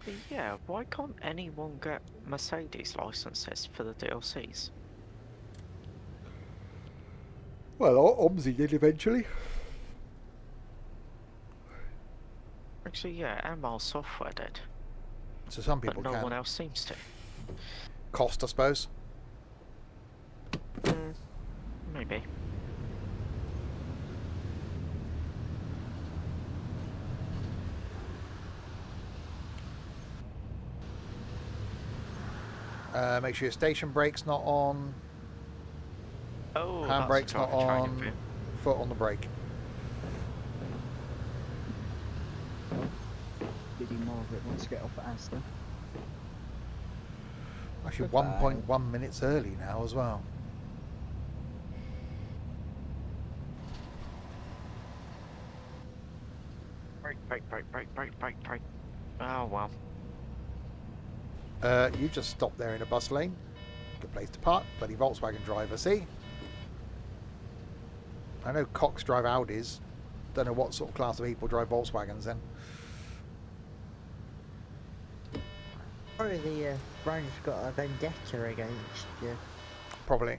But yeah, why can't anyone get Mercedes licenses for the DLCs? Well, OMSI did eventually. Actually, yeah, ML Software did, So some but people no can. one else seems to. Cost, I suppose. Maybe. Make sure your station brake's not on. Oh, Handbrake's that's not driver training on. for you. Foot on the brake. Lady Margaret wants to get off at Aston. Actually, Goodbye. 1.1 minutes early now as well. Brake. Oh well. You just stopped there in a bus lane. Good place to park. Bloody Volkswagen driver, see? I know Cox drive Audis. Don't know what sort of class of people drive Volkswagens then. Probably the brand's got a vendetta against you. Probably.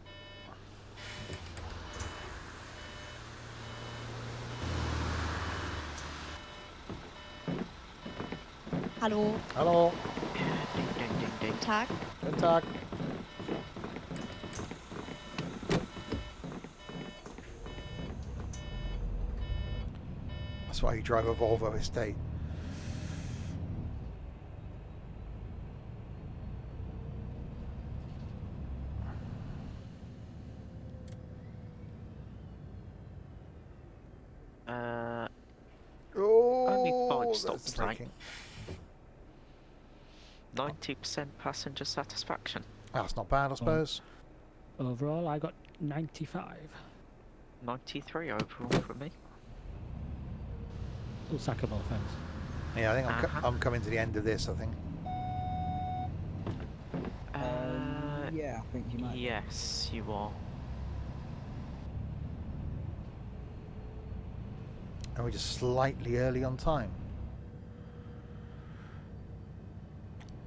Hallo, Hello. Ding. guten Tag. Guten Tag. That's why you drive a Volvo estate. Only Oh, 5 that's stops, right? taking. 90% passenger satisfaction. That's not bad, I suppose. Overall, I got 95. 93 overall for me. Little sackable offence. Yeah, I think Uh-huh. I'm coming to the end of this, I think. Yeah, I think you might. Yes, you are. And we're just slightly early on time.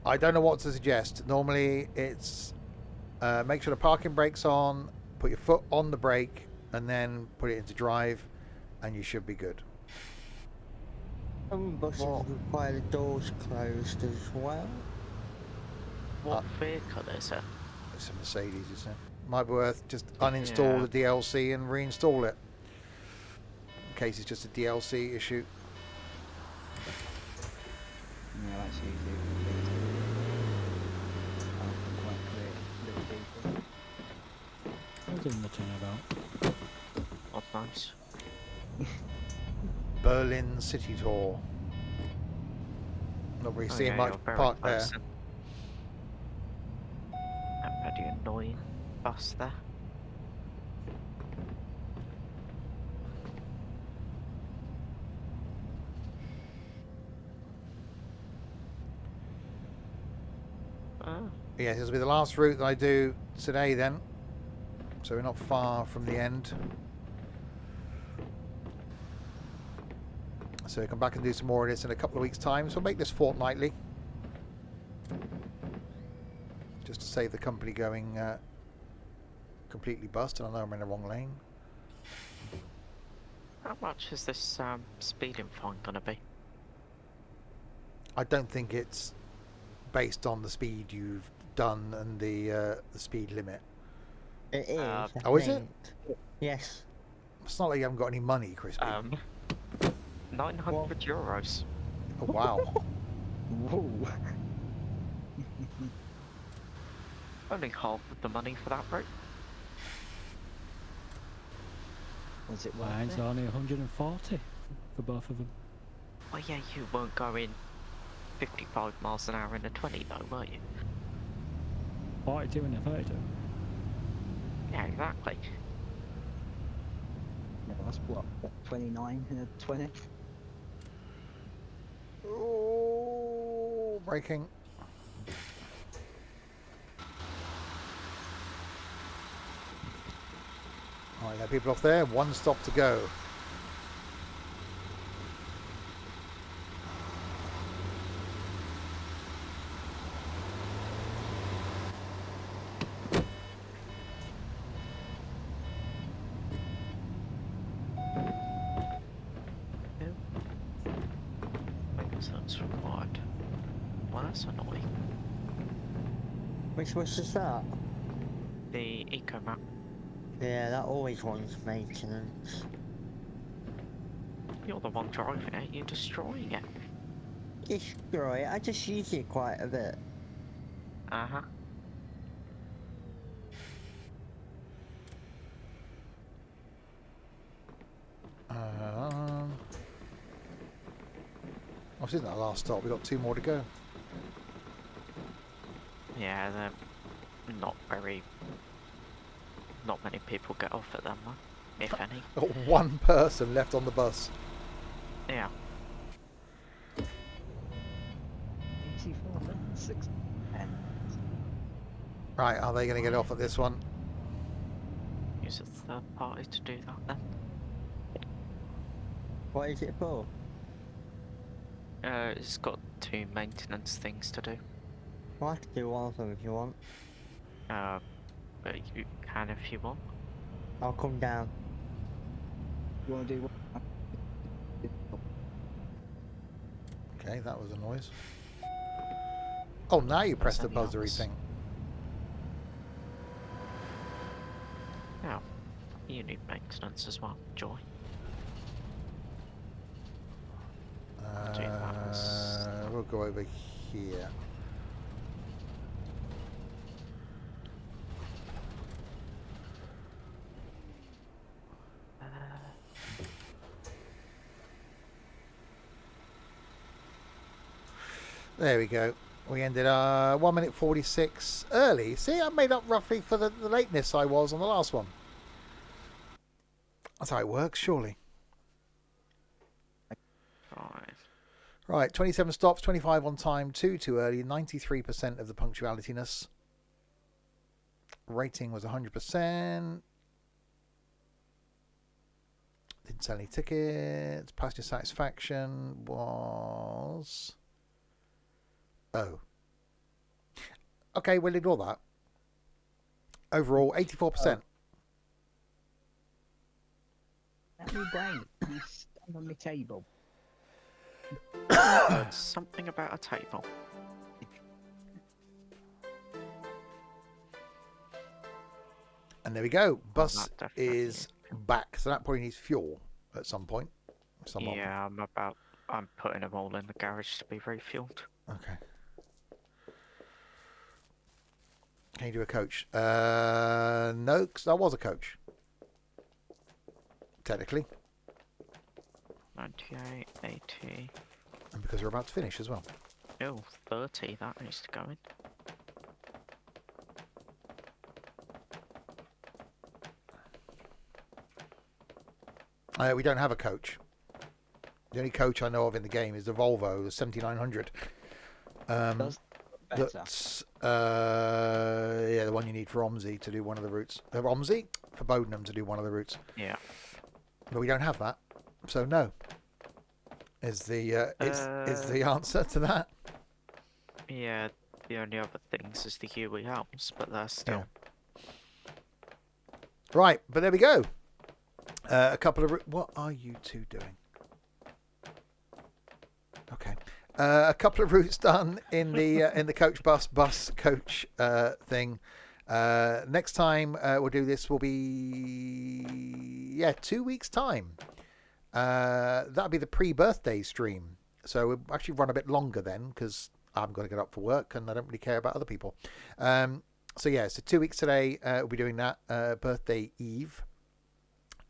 I don't know what to suggest. Normally it's make sure the parking brake's on, put your foot on the brake, and then put it into drive, and you should be good. Some buses require the doors closed as well. What vehicle is it? It's a Mercedes, isn't it? Might be worth just uninstall Yeah. the DLC and reinstall it. In case it's just a DLC issue. Yeah, that's easy. Quite clear. I was in the turnabout. Oh, nice. Berlin City Tour. Not really seeing much you're very park there. close then. That pretty annoying bus there. Oh, Yeah, this will be the last route that I do today then. So we're not far from the end. So come back and do some more of this in a couple of weeks' time. So we'll make this fortnightly. Just to save the company going completely bust. And I know I'm in the wrong lane. how much is this speeding fine gonna be? I don't think it's based on the speed you've done and the speed limit. It is. I Oh, is it? think. Yes. It's not like you haven't got any money, Crispy. 900 euros. Oh, wow. Whoa. Only half of the money for that route. Was it worth Mine's it? only 140 for both of them. Well, yeah, you weren't going 55 miles an hour in a 20 though, were you? 42 and a 32. Yeah, exactly. Yeah, that's what 29 and a 20. Oh, braking. Alright, there are people off there. One stop to go. Maintenance required. Well, that's annoying. Which bus is that? The eco map. Yeah, that always wants maintenance. You're the one driving it, you're destroying it. Destroy it. I just use it quite a bit. Uh-huh. Oh, this isn't our last stop. We've got 2 more to go. Yeah, they're not many people get off at them one, if any. Got 1 person left on the bus. Yeah. 84 minutes, 6 and Right, are they going to get off at this one? Use a third party to do that then. What is it for? It's got 2 maintenance things to do. Well, I can do one of them if you want. But you can if you want. I'll come down. you want to do what? Okay, that was a noise. Oh, now you press the That's any buzzery others. thing. Now, you need maintenance as well, Joy. do that as- We'll go over here. There we go. We ended 1 minute 46 early. See, I made up roughly for the lateness I was on the last one. That's how it works, surely. 5. Right, 27 stops, 25 on time, 2 too early, 93% of the punctualityness. Rating was 100%. Didn't sell any tickets. Passenger satisfaction was... Oh. Okay, we'll ignore that. Overall, 84%. That new brain. You stand on the table. Heard something about a table. And there we go. Bus that definitely is back. So that probably needs fuel at some point. Somewhat. Yeah, I'm putting them all in the garage to be refueled. Okay. Can you do a coach? No, because I was a coach. Technically. 98, 80. And because we're about to finish as well. Oh, 30, that needs to go in. We don't have a coach. The only coach I know of in the game is the Volvo, the 7900. Does better. That's yeah, the one you need for OMSI to do one of the routes. OMSI for Bodenham to do one of the routes. Yeah. But we don't have that, so no. Is the is the answer to that? Yeah, the only other things is the Huey Helms, but they're still... Right, but there we go. A couple of... What are you two doing? Okay. A couple of routes done in the coach bus coach thing. Next time we'll do this will be 2 weeks time. That'll be the pre-birthday stream. So we'll actually run a bit longer then because I'm going to get up for work and I don't really care about other people. So 2 weeks today we'll be doing that birthday eve.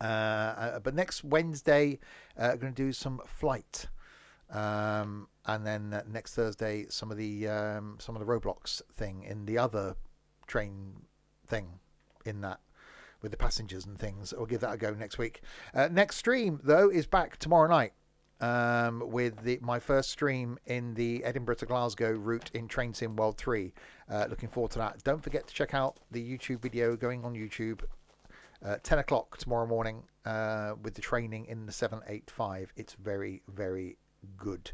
But next Wednesday we're going to do some flight. And then next Thursday some of the Roblox thing in the other train thing in that with the passengers and things. We'll give that a go next week. Next stream though is back tomorrow night with my first stream in the Edinburgh to Glasgow route in Train Sim World 3. Looking forward to that. Don't forget to check out the YouTube video going on YouTube 10 o'clock tomorrow morning with the training in the 785. It's very, very good.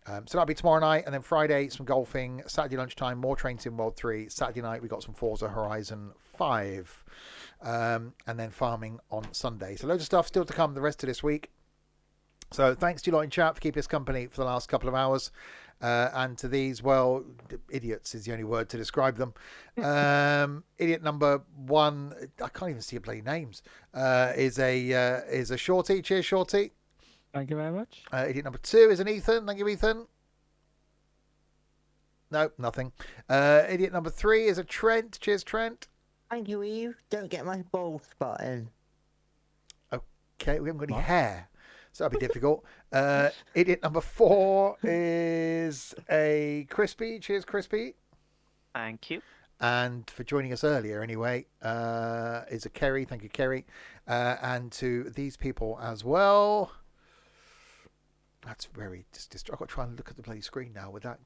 So that'll be tomorrow night, and then Friday some golfing, Saturday lunchtime more Train Sim World 3, Saturday night we got some Forza Horizon 5, and then farming on Sunday. So loads of stuff still to come the rest of this week. So thanks to you lot in chat for keeping us company for the last couple of hours, and to these, well, idiots is the only word to describe them. Idiot number 1, I can't even see your bloody names, is a Shorty. Cheers, Shorty. Thank you very much. Idiot number 2 is an Ethan. Thank you, Ethan. No, nothing. Idiot number 3 is a Trent. Cheers, Trent. Thank you, Eve. Don't get my bald spot in. Okay, we haven't got any hair, so that'll be difficult. Idiot number 4 is a Crispy. Cheers, Crispy. Thank you. And for joining us earlier, anyway, is a Kerry. Thank you, Kerry. And to these people as well. That's very I've got to try and look at the bloody screen now with that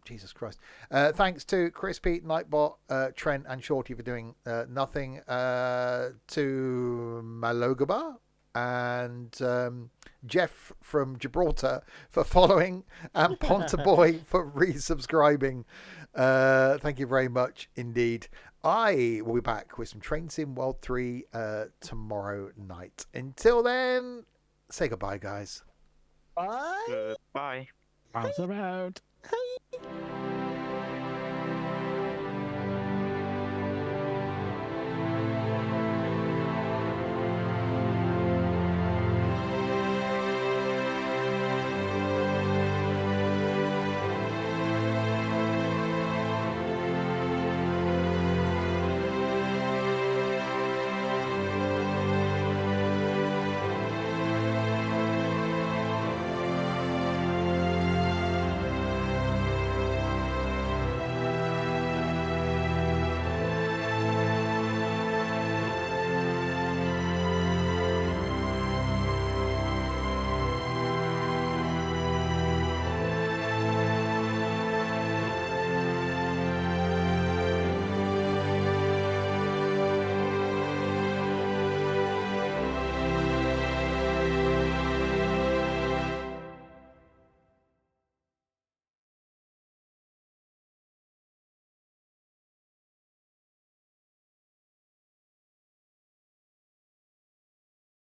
Jesus Christ. Thanks to Crispy, Nightbot, Trent, and Shorty for doing nothing. To Malogaba and Jeff from Gibraltar for following, and Pontaboy for resubscribing. Thank you very much indeed. I will be back with some Train Sim World 3 tomorrow night. Until then, say goodbye, guys. Bye. Goodbye. Bounce around. Hey.